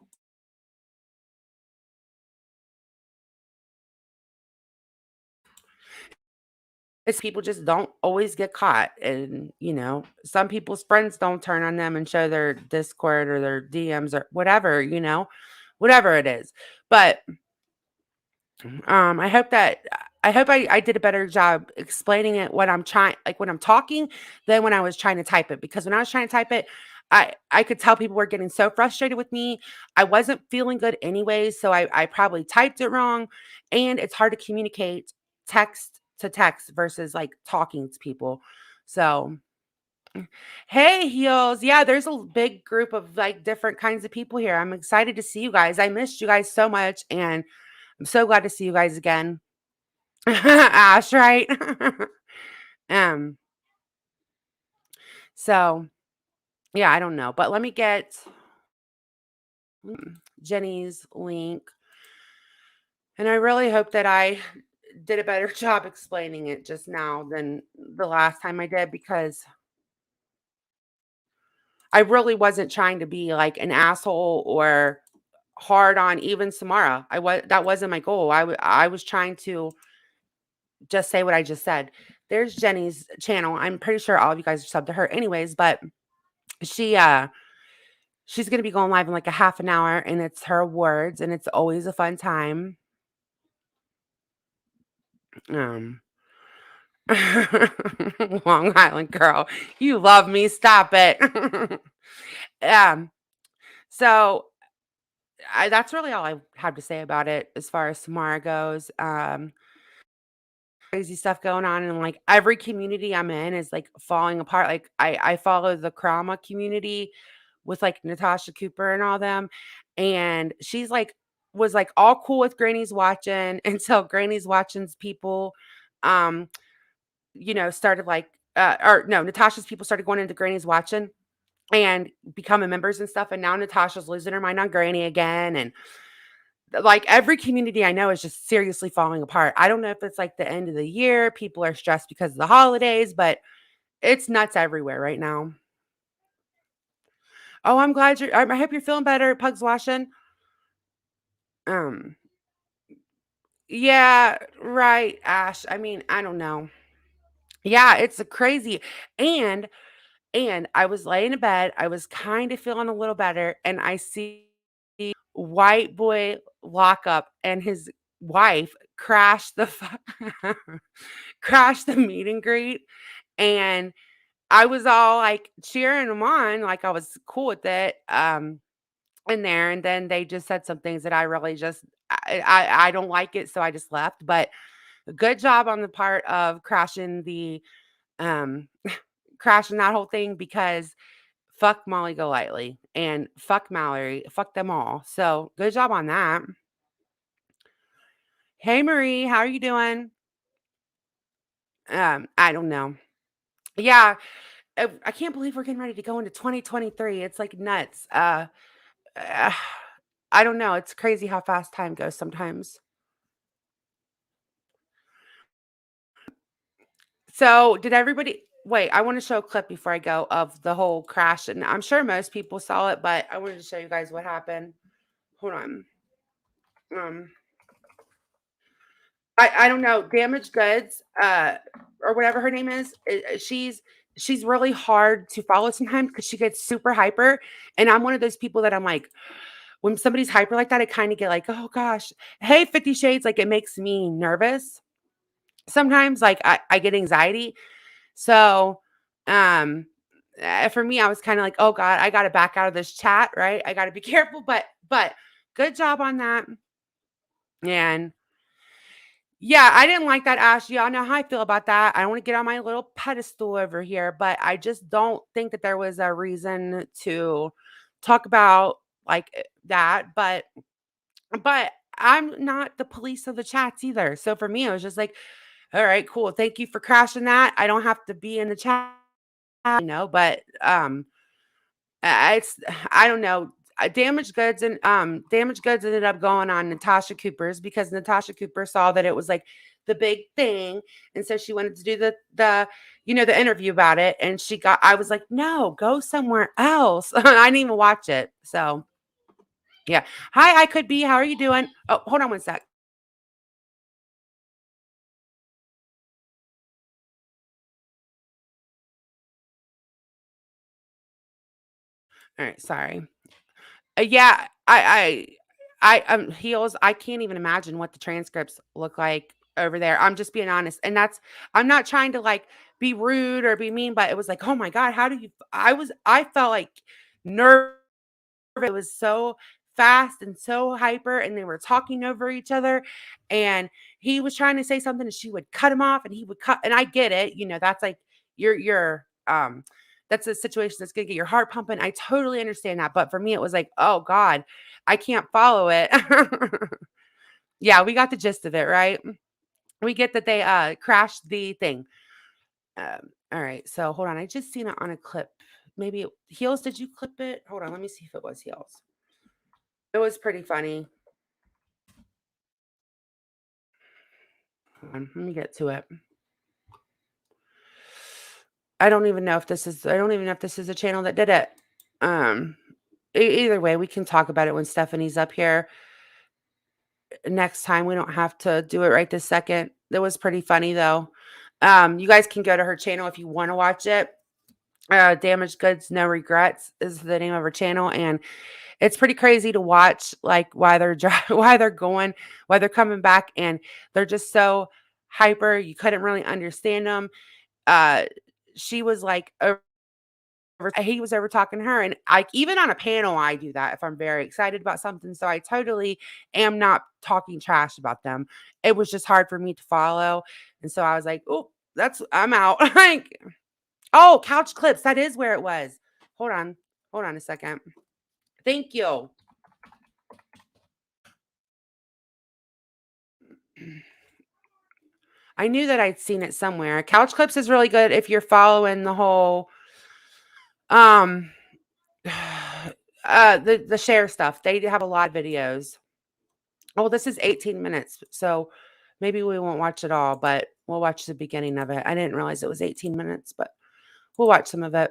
It's people just don't always get caught. And, some people's friends don't turn on them and show their Discord or their DMs or whatever, whatever it is. But I hope I did a better job explaining it when I'm trying like when I'm talking than when I was trying to type it because when I was trying to type it, I could tell people were getting so frustrated with me. I wasn't feeling good anyways, so I probably typed it wrong. And it's hard to communicate text to text versus like talking to people. So hey heels. Yeah, there's a big group of like different kinds of people here. I'm excited to see you guys. I missed you guys so much and I'm so glad to see you guys again. Ash, right? um, so yeah, I don't know, but let me get Jenny's link. And I really hope that I did a better job explaining it just now than the last time I did because I really wasn't trying to be like an asshole or hard on even Samara. That wasn't my goal. I was trying to just say what I just said. There's Jenny's channel. I'm pretty sure all of you guys are subbed to her anyways, but she she's gonna be going live in like a half an hour and it's her awards and it's always a fun time. Um Long Island girl, you love me, stop it. um so that's really all I have to say about it as far as Samara goes. Crazy stuff going on and like every community I'm in is like falling apart. Like I follow the Krama community with like Natasha Cooper and all them. And she's like was like all cool with Granny's watching until Granny's watching's people started like or no, Natasha's people started going into Granny's watching and becoming members and stuff. And now Natasha's losing her mind on Granny again. And like every community I know is just seriously falling apart. I don't know if it's like the end of the year, people are stressed because of the holidays, but it's nuts everywhere right now. Oh, I'm glad I hope you're feeling better, Pugs washing. Um, yeah, right, Ash. I mean, I don't know. Yeah, it's a crazy. And I was laying in bed. I was kind of feeling a little better, and I see white boy lock up and his wife crashed crashed the meet and greet. And I was all like cheering them on, like I was cool with it. In there, and then they just said some things that I really just I don't like it, so I just left. But good job on the part of um crashing that whole thing, because fuck Molly Golightly and fuck Mallory, fuck them all. So good job on that. Hey Marie, how are you doing? I don't know. Yeah, I can't believe we're getting ready to go into 2023. It's like nuts. Uh I don't know. It's crazy how fast time goes sometimes. So, did everybody wait, I wanna show a clip before I go of the whole crash, and I'm sure most people saw it, but I wanted to show you guys what happened. Hold on. Um, I don't know, Damaged Goods, or whatever her name is, she's really hard to follow sometimes because she gets super hyper, and I'm one of those people that I'm like, when somebody's hyper like that, I kinda get like, "Oh gosh." Hey, 50 Shades, like, it makes me nervous sometimes, like, I get anxiety. So, um, for me, I was kinda like, "Oh god, I gotta back out of this chat, right? I gotta be careful," but good job on that, and yeah, I didn't like that, Ash. Y'all know how I feel about that. I don't wanna get on my little pedestal over here, but I just don't think that there was a reason to talk about, like, that, but I'm not the police of the chats either. So for me, it was just like, "Alright, cool. Thank you for crashing that. I don't have to be in the chat," but, it's I don't know. Damaged Goods ended up going on Natasha Cooper's because Natasha Cooper saw that it was like the big thing, and so she wanted to do the interview about it, and I was like, "No, go somewhere else." I didn't even watch it. So, yeah. Hi, I could be. How are you doing? Oh, hold on one sec. All right, sorry. Yeah, heels. I can't even imagine what the transcripts look like over there. I'm just being honest, and I'm not trying to like be rude or be mean, but it was like, oh my god, how do you? I felt like nervous. It was so fast and so hyper, and they were talking over each other, and he was trying to say something, and she would cut him off, and he would cut. And I get it, that's like you're that's a situation that's gonna get your heart pumping. I totally understand that, but for me, it was like, oh god, I can't follow it. Yeah, we got the gist of it, right? We get that they crashed the thing. All right, so hold on, I just seen it on a clip. Maybe Heels, did you clip it? Hold on, let me see if it was Heels. It was pretty funny. Hold on, let me get to it. I don't even know if this is a channel that did it. Um, either way, we can talk about it when Stephanie's up here next time. We don't have to do it right this second. That was pretty funny though. You guys can go to her channel if you want to watch it. Damaged Goods No Regrets is the name of her channel, and it's pretty crazy to watch, like, why they're coming back, and they're just so hyper. You couldn't really understand them. Uh, she was like he was over talking to her, and like even on a panel, I do that if I'm very excited about something. So I totally am not talking trash about them. It was just hard for me to follow, and so I was like, "Oh, I'm out." Like, oh, couch clips. That is where it was. Hold on, hold on a second. Thank you. I knew that I'd seen it somewhere. Couch Clips is really good if you're following the whole The share stuff. They have a lot of videos. Oh, this is 18 minutes, so maybe we won't watch it all, but we'll watch the beginning of it. I didn't realize it was 18 minutes, but we'll watch some of it.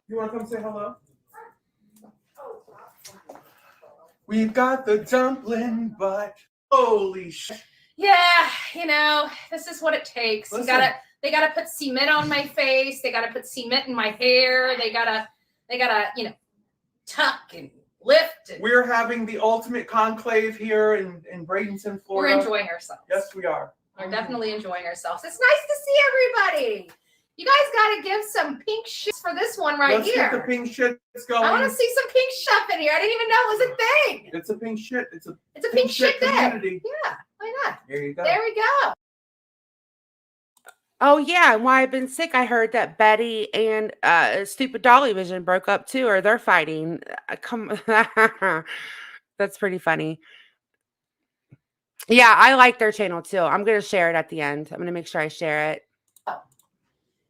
You want to come say hello? We've got the dumpling butt. Holy shit. Yeah, you know, this is what it takes. Listen. They gotta put cement on my face. They gotta put cement in my hair. They gotta, you know, tuck and lift. And We're having the ultimate conclave here in Bradenton, Florida. we're enjoying ourselves. Yes, we are. We're definitely enjoying ourselves. It's nice to see everybody. You guys gotta give some pink shits for this one Let's here. get the pink shit going. I want to see some pink stuff in here. I didn't even know it was a thing. It's a pink shit. It's a pink shit day. community. Yeah, why not? There you go. There we go. Oh yeah, and while I've been sick, I heard that Betty and Stupid Dolly Vision broke up too, or they're fighting. Come, that's pretty funny. Yeah, I like their channel too. I'm gonna share it at the end. I'm gonna make sure I share it.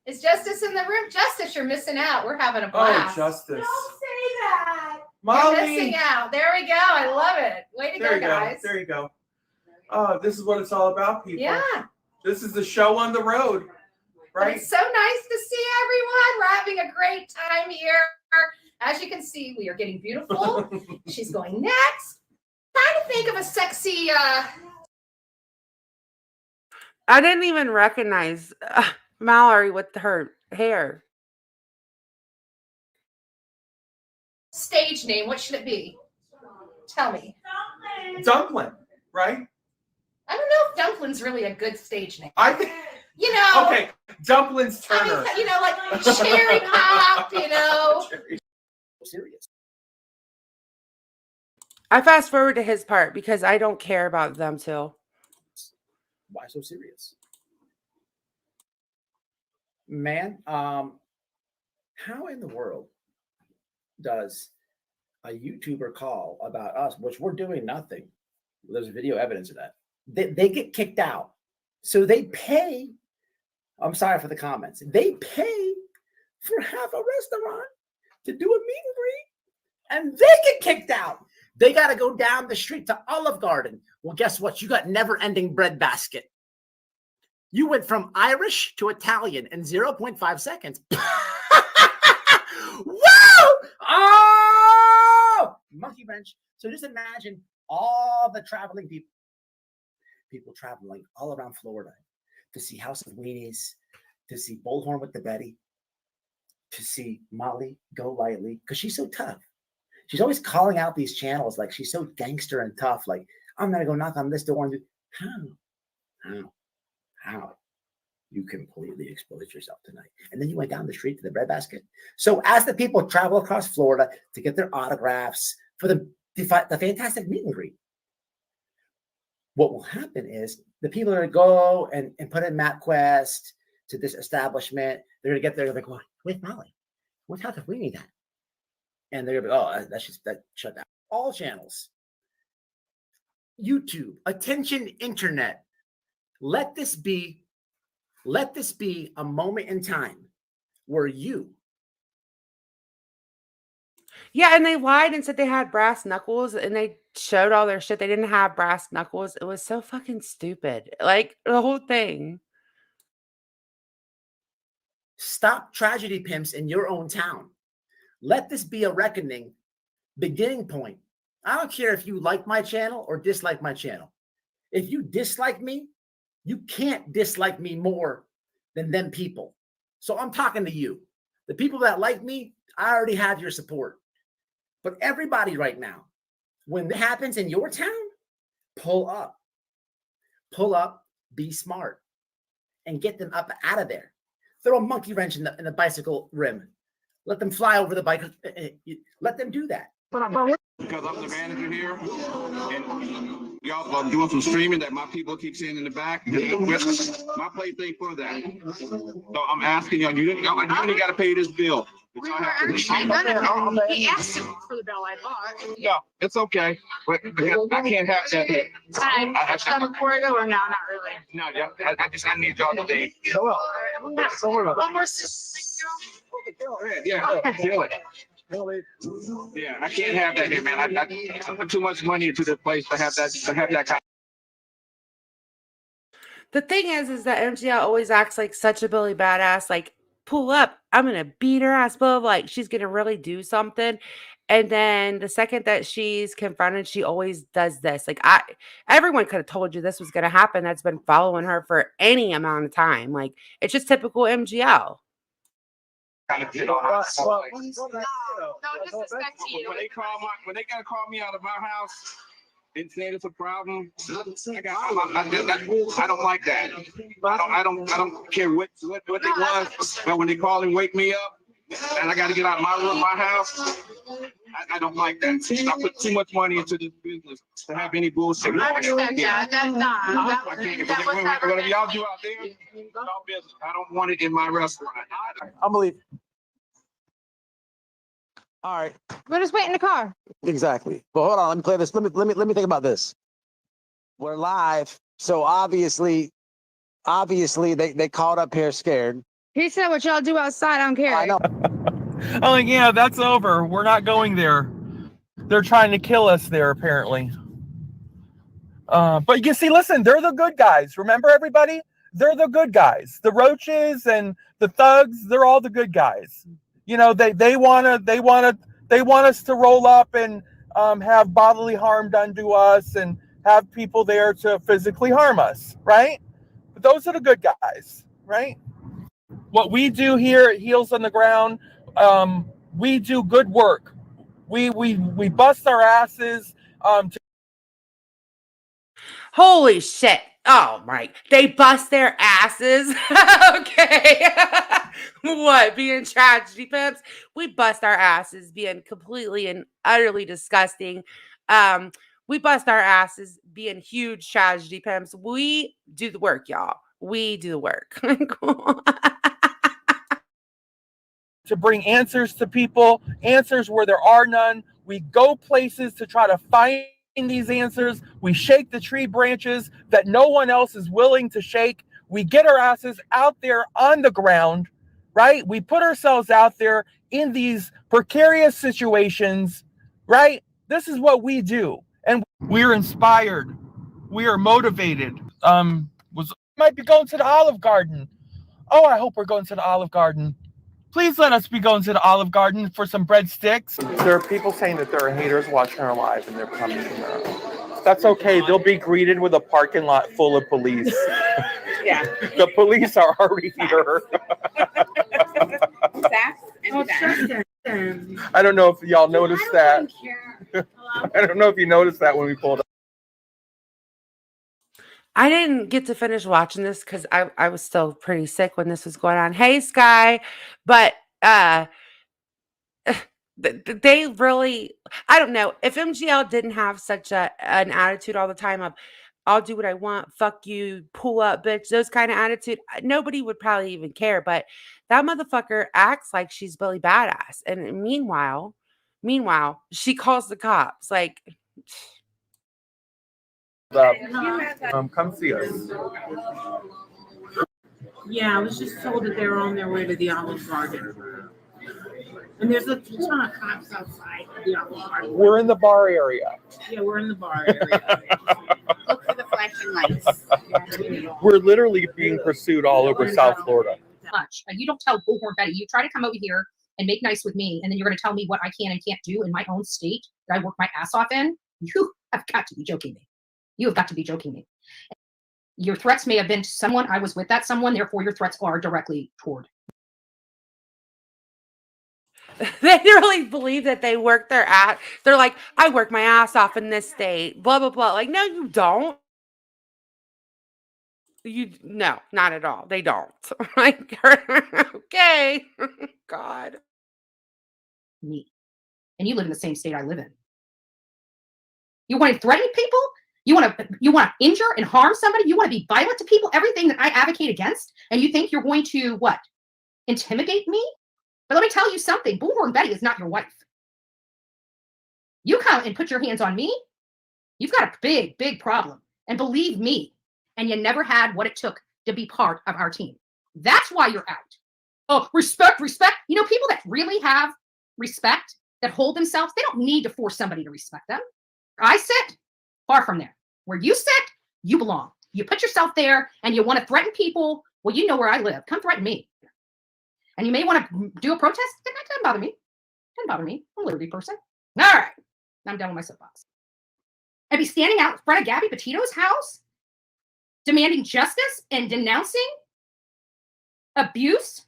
Is Justice in the room? Justice, you're missing out. We're having a blast. Oh, Justice. Don't say that. Molly. You're missing out. There we go. I love it. Way to There go, you guys. go. There you go. Oh, this is what it's all about, people. Yeah. This is the show on the road, But right? it's so nice to see everyone. We're having a great time here. As you can see, we are getting beautiful. She's going next. Trying to think of a sexy I didn't even recognize Mallory with her hair. stage name. What should it be? Tell me. Dumpling, right? I don't know if Dumpling's really a good stage name. I think. You know. Okay, Dumplings Turner. I mean, you know, like cherry pop, you know. Serious. I fast forward to his part because I don't care about them too. Why so serious? Man, how in the world does a YouTuber call about us, which we're doing nothing? There's video evidence of that. They get kicked out. So they pay. I'm sorry for the comments. They pay for half a restaurant to do a meet and greet, and they get kicked out. They got to go down the street to Olive Garden. Well, guess what? You got never-ending bread basket. You went from Irish to Italian in 0.5 seconds. Woo! Oh! Monkey wrench. So just imagine all the traveling people traveling all around Florida to see House of Weenies, to see Bullhorn with the Betty, to see Molly Go Lightly, because she's so tough. She's always calling out these channels like she's so gangster and tough. Like, I'm going to go knock on this door and do. How? You completely exposed yourself tonight. And then you went down the street to the breadbasket. So as the people travel across Florida to get their autographs for the fantastic meet and greet, what will happen is the people are going to go and put in MapQuest to this establishment. They're going to get there. They're like, well, wait, Molly, what house if we need that? And they're going to be, that shut down. All channels. YouTube, attention, internet. Let this be a moment in time where you. Yeah, and they lied and said they had brass knuckles and they showed all their shit. They didn't have brass knuckles. It was so fucking stupid. Like the whole thing. Stop tragedy pimps in your own town. Let this be a reckoning, beginning point. I don't care if you like my channel or dislike my channel. If you dislike me, you can't dislike me more than them people. So I'm talking to you. The people that like me, I already have your support. But everybody right now, when it happens in your town, pull up. Pull up, be smart, and get them up out of there. Throw a monkey wrench in the bicycle rim. Let them fly over the bike. Let them do that. because I'm the manager here, and y'all are doing some streaming that my people keep seeing in the back. My place ain't for that. So I'm asking y'all, you only got to pay this bill. We were actually gonna. He asked for the bill I bought. Yeah, it's okay, but I can't have that. I'm recording or no, not really. No, yeah, I need y'all to stay. One more. Yeah, kill it. Yeah, I can't have that here, man. I put too much money into this place to have that kind. The thing is that MGL always acts like such a Billy badass, like, pull up, I'm gonna beat her ass, blah, like she's gonna really do something. And then the second that she's confronted, she always does this. Like, everyone could have told you this was gonna happen. That's been following her for any amount of time. Like, it's just typical MGL. Kind of get on No disrespect to you. When they gotta call me out of my house and say it's a problem, I don't like that. I don't care what it was, but when they call and wake me up and I gotta get out of my room, my house, I don't like that. I put too much money into this business to have any bullshit. I respect that. That's not. Whatever y'all do out there, y'all business. I don't want it in my restaurant. I'm believe. All right. We'll just wait in the car. Exactly. But hold on, let me play this. Let me think about this. We're live, so obviously they called up here scared. He said what y'all do outside, I don't care. I know. I'm like, yeah, that's over. We're not going there. They're trying to kill us there, apparently. But you see, listen, they're the good guys. Remember, everybody? They're the good guys. The roaches and the thugs, they're all the good guys. You know, they want us to roll up and have bodily harm done to us and have people there to physically harm us, right? But those are the good guys, right? What we do here at Heels on the Ground, we do good work. We bust our asses. Holy shit. Oh my, they bust their asses. Okay. What, being tragedy pimps? We bust our asses being completely and utterly disgusting. We bust our asses being huge tragedy pimps. We do the work, y'all. We do the work. To bring answers to people, answers where there are none. We go places to try to find these answers. We shake the tree branches that no one else is willing to shake. We get our asses out there on the ground, right? We put ourselves out there in these precarious situations, right? This is what we do. And we're inspired. We are motivated. Might be going to the Olive Garden. Oh, I hope we're going to the Olive Garden. Please let us be going to the Olive Garden for some breadsticks. There are people saying that there are haters watching our live and they're coming tomorrow. That's okay. They'll be greeted with a parking lot full of police. Yeah. The police are already here. I don't know if y'all noticed that. I don't know if you noticed that when we pulled up. I didn't get to finish watching this because I was still pretty sick when this was going on. Hey, Sky. But they really, I don't know. If MGL didn't have such an attitude all the time of, I'll do what I want, fuck you, pull up, bitch, those kind of attitude, nobody would probably even care. But that motherfucker acts like she's Billy Badass. And meanwhile, she calls the cops. Like, Come see us. Yeah, I was just told that they're on their way to the Olive Garden. And there's a ton of cops outside of the Olive Garden. We're in the bar area. Yeah, we're in the bar area. Look for the flashing lights. We're literally being pursued all over South Florida. Much. You don't tell Bullhorn Betty. You try to come over here and make nice with me, and then you're going to tell me what I can and can't do in my own state that I work my ass off in? You have got to be joking me. You have got to be joking me. Your threats may have been to someone. I was with that someone. Therefore, your threats are directly toward. They really believe that they work their ass. They're like, I work my ass off in this state, blah, blah, blah. Like, no, you don't. No, not at all. They don't. Like, okay. God. Me. And you live in the same state I live in. You want to threaten people? You want to injure and harm somebody? You want to be violent to people? Everything that I advocate against, and you think you're going to what? Intimidate me? But let me tell you something. Bullhorn Betty is not your wife. You come and put your hands on me, you've got a big, big problem. And believe me, and you never had what it took to be part of our team. That's why you're out. Oh, respect, respect. You know, people that really have respect, that hold themselves, they don't need to force somebody to respect them. Where I sit, far from there. Where you sit, you belong. You put yourself there and you want to threaten people. Well, you know where I live. Come threaten me. And you may want to do a protest. That doesn't bother me. Doesn't bother me. I'm a liberty person. All right. I'm done with my soapbox. I'd be standing out in front of Gabby Petito's house, demanding justice and denouncing abuse,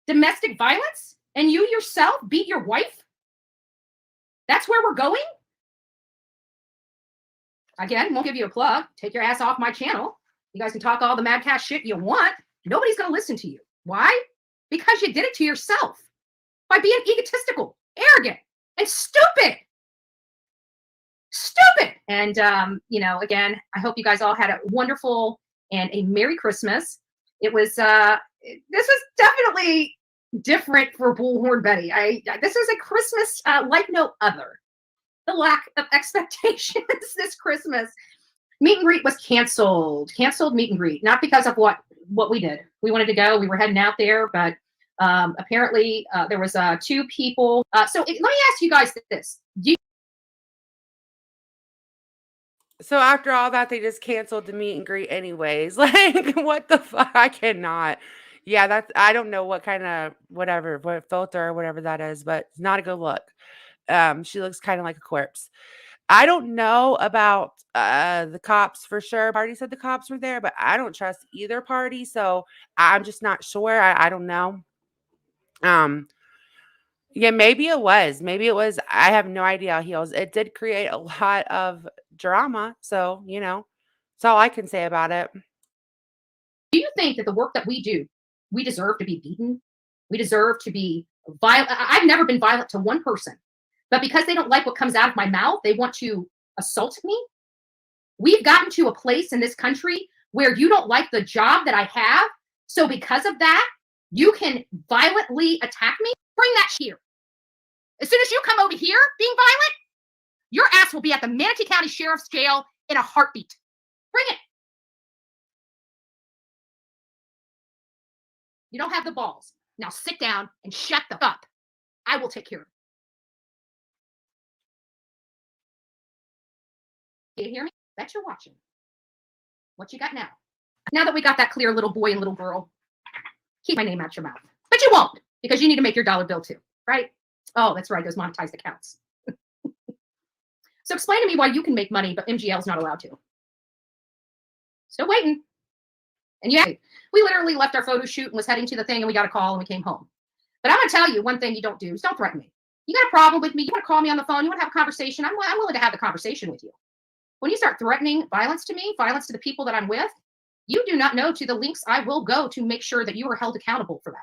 domestic violence, and you yourself beat your wife? That's where we're going? Again, won't give you a plug. Take your ass off my channel. You guys can talk all the madcast shit you want. Nobody's going to listen to you. Why? Because you did it to yourself by being egotistical, arrogant, and stupid. Stupid. And, again, I hope you guys all had a wonderful and a Merry Christmas. It was, this was definitely different for Bullhorn Betty. This was a Christmas like no other. The lack of expectations this Christmas. Meet and greet was canceled. Canceled meet and greet. Not because of what we did. We wanted to go. We were heading out there, but apparently there was 2 people. Let me ask you guys this. So after all that, they just canceled the meet and greet anyways. Like, what the fuck? I cannot. Yeah, I don't know what kind of what filter or whatever that is, but it's not a good look. She looks kind of like a corpse. I don't know about the cops for sure. Party said the cops were there, but I don't trust either party, so I'm just not sure. I don't know. Yeah, maybe it was. Maybe it was. I have no idea, Heels. It did create a lot of drama, so that's all I can say about it. Do you think that the work that we do, we deserve to be beaten? We deserve to be violent? I've never been violent to one person, but because they don't like what comes out of my mouth, they want to assault me. We've gotten to a place in this country where you don't like the job that I have, so because of that, you can violently attack me. Bring that here. As soon as you come over here being violent, your ass will be at the Manatee County Sheriff's Jail in a heartbeat. Bring it. You don't have the balls. Now sit down and shut the fuck up. I will take care of it. You hear me? Bet you're watching. What you got now? Now that we got that clear, little boy and little girl, keep my name out your mouth. But you won't, because you need to make your dollar bill too, right? Oh, that's right, those monetized accounts. So explain to me why you can make money, but MGL's not allowed to. Still waiting. And yeah, we literally left our photo shoot and was heading to the thing, and we got a call and we came home. But I'm going to tell you one thing you don't do is don't threaten me. You got a problem with me, you want to call me on the phone, you want to have a conversation, I'm willing to have the conversation with you. When you start threatening violence to me, violence to the people that I'm with, you do not know to the links I will go to make sure that you are held accountable for that.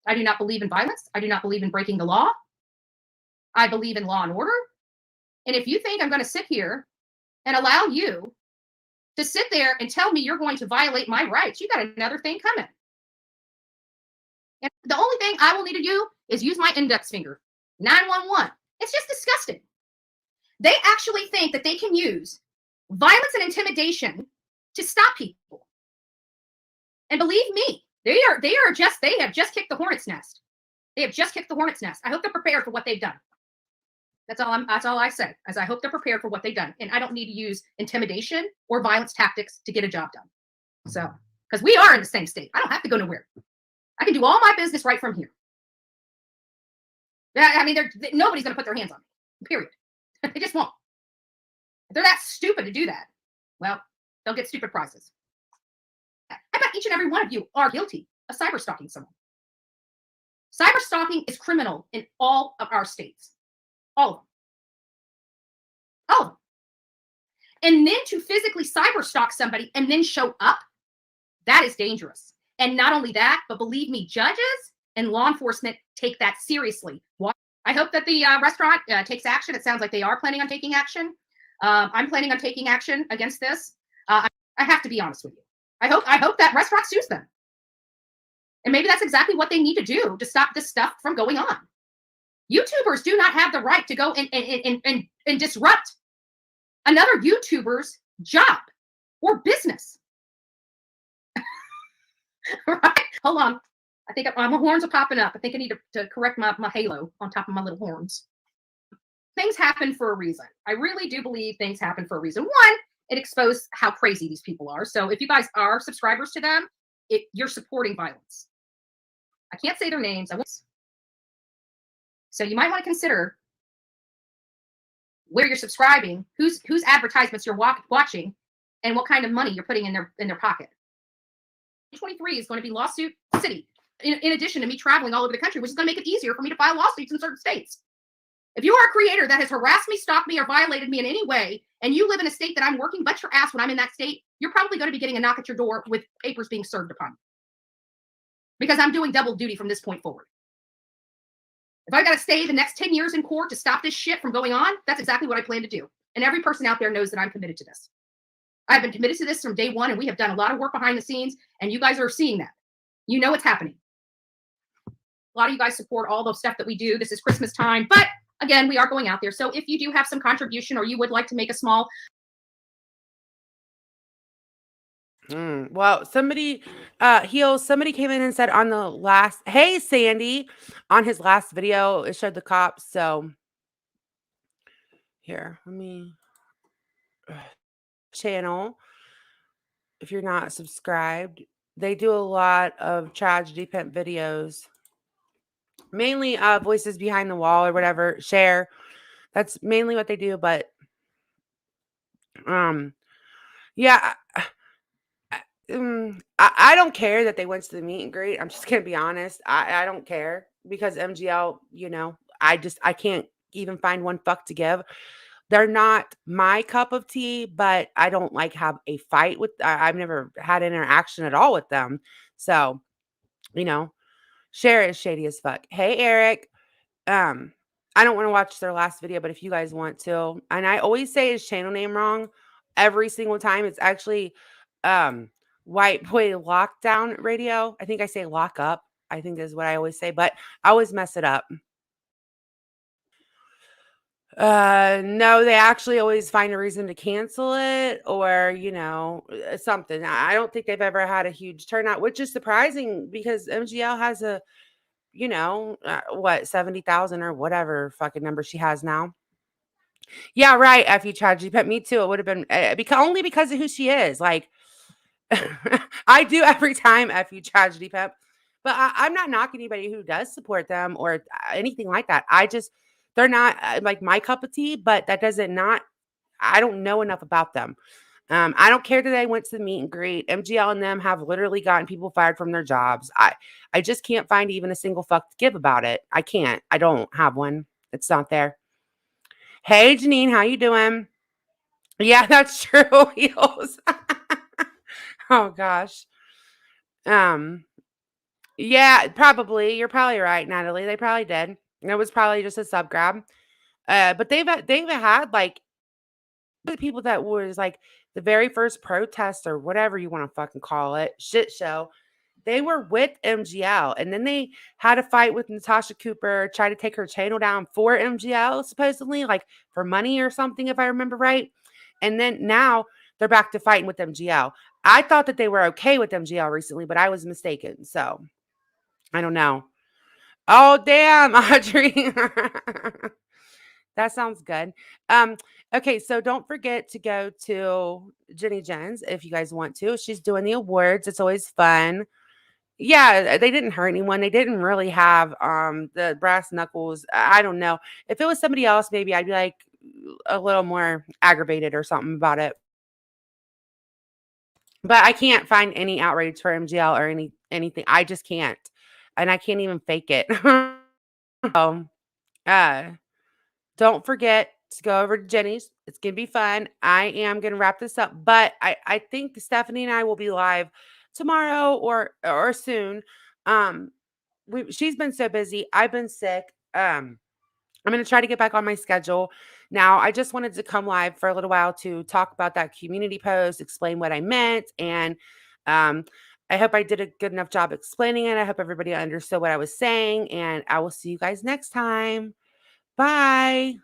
I do not believe in violence. I do not believe in breaking the law. I believe in law and order. And if you think I'm going to sit here and allow you to sit there and tell me you're going to violate my rights, you got another thing coming. And the only thing I will need to do is use my index finger. 911. It's just disgusting. They actually think that they can use violence and intimidation to stop people. And believe me, they have just kicked the hornet's nest. They have just kicked the hornet's nest. I hope they're prepared for what they've done. That's all I said, as I hope they're prepared for what they've done. And I don't need to use intimidation or violence tactics to get a job done. So, because we are in the same state. I don't have to go nowhere. I can do all my business right from here. I mean, nobody's going to put their hands on me, period. They just won't. If they're that stupid to do that, well, they'll get stupid prizes. I bet each and every one of you are guilty of cyber stalking someone. Cyber stalking is criminal in all of our states. All of them. All of them. And then to physically cyber stalk somebody and then show up, that is dangerous. And not only that, but believe me, judges and law enforcement take that seriously. Why? I hope that the restaurant takes action. It sounds like they are planning on taking action. I'm planning on taking action against this. I have to be honest with you. I hope that restaurant sues them. And maybe that's exactly what they need to do to stop this stuff from going on. YouTubers do not have the right to go and disrupt another YouTuber's job or business. Right? Hold on. I think my horns are popping up. I think I need to correct my halo on top of my little horns. Things happen for a reason. I really do believe things happen for a reason. One, it exposed how crazy these people are. So if you guys are subscribers to them, you're supporting violence. I can't say their names. So you might want to consider where you're subscribing, whose advertisements you're watching, and what kind of money you're putting in their pocket. 2023 is going to be lawsuit city. In addition to me traveling all over the country, which is going to make it easier for me to file lawsuits in certain states. If you are a creator that has harassed me, stalked me, or violated me in any way, and you live in a state that I'm working but your ass when I'm in that state, you're probably going to be getting a knock at your door with papers being served upon you. Because I'm doing double duty from this point forward. If I got to stay the next 10 years in court to stop this shit from going on, that's exactly what I plan to do. And every person out there knows that I'm committed to this. I've been committed to this from day one, and we have done a lot of work behind the scenes, and you guys are seeing that. You know what's happening. A lot of you guys support all the stuff that we do. This is Christmas time, but again, we are going out there. So if you do have some contribution or you would like to make a small. Well, somebody came in and said on the last, hey, Sandy, on his last video, it showed the cops. So here, let me channel. If you're not subscribed, they do a lot of tragedy pimp videos. Mainly voices behind the wall or whatever, share. That's mainly what they do, but yeah, I don't care that they went to the meet and greet. I'm just gonna be honest. I don't care because MGL, I can't even find one fuck to give. They're not my cup of tea, but I don't have a fight with. I've never had interaction at all with them. So, Share is shady as fuck. Hey, Eric. I don't want to watch their last video, but if you guys want to, and I always say his channel name wrong every single time. It's actually White Boy Lockdown Radio. I think I say lock up, I think is what I always say, but I always mess it up. No, they actually always find a reason to cancel it or, something. I don't think they've ever had a huge turnout, which is surprising because MGL has a, 70,000 or whatever fucking number she has now. Yeah, right. F you tragedy, but me too. It would have been only because of who she is. Like, I do every time F you tragedy pep, but I'm not knocking anybody who does support them or anything like that. They're not my cup of tea, but that doesn't I don't know enough about them. I don't care that they went to the meet and greet. MGL and them have literally gotten people fired from their jobs. I just can't find even a single fuck to give about it. I can't. I don't have one. It's not there. Hey, Janine, how you doing? Yeah, that's true. Heels. Oh gosh. Yeah, probably. You're probably right, Natalie. They probably did. It was probably just a sub grab. But they've had the people that was the very first protest or whatever you want to fucking call it, shit show. They were with MGL, and then they had a fight with Natasha Cooper, try to take her channel down for MGL, supposedly, for money or something, if I remember right. And then now they're back to fighting with MGL. I thought that they were okay with MGL recently, but I was mistaken. So I don't know. Oh, damn, Audrey. That sounds good. Okay, so don't forget to go to Jenny Jens if you guys want to. She's doing the awards. It's always fun. Yeah, they didn't hurt anyone. They didn't really have the brass knuckles. I don't know. If it was somebody else, maybe I'd be a little more aggravated or something about it. But I can't find any outrage for MGL or anything. I just can't. And I can't even fake it. So, don't forget to go over to Jenny's. It's going to be fun. I am going to wrap this up. But I think Stephanie and I will be live tomorrow or soon. She's been so busy. I've been sick. I'm going to try to get back on my schedule. Now, I just wanted to come live for a little while to talk about that community post, explain what I meant, and I hope I did a good enough job explaining it. I hope everybody understood what I was saying, and I will see you guys next time. Bye.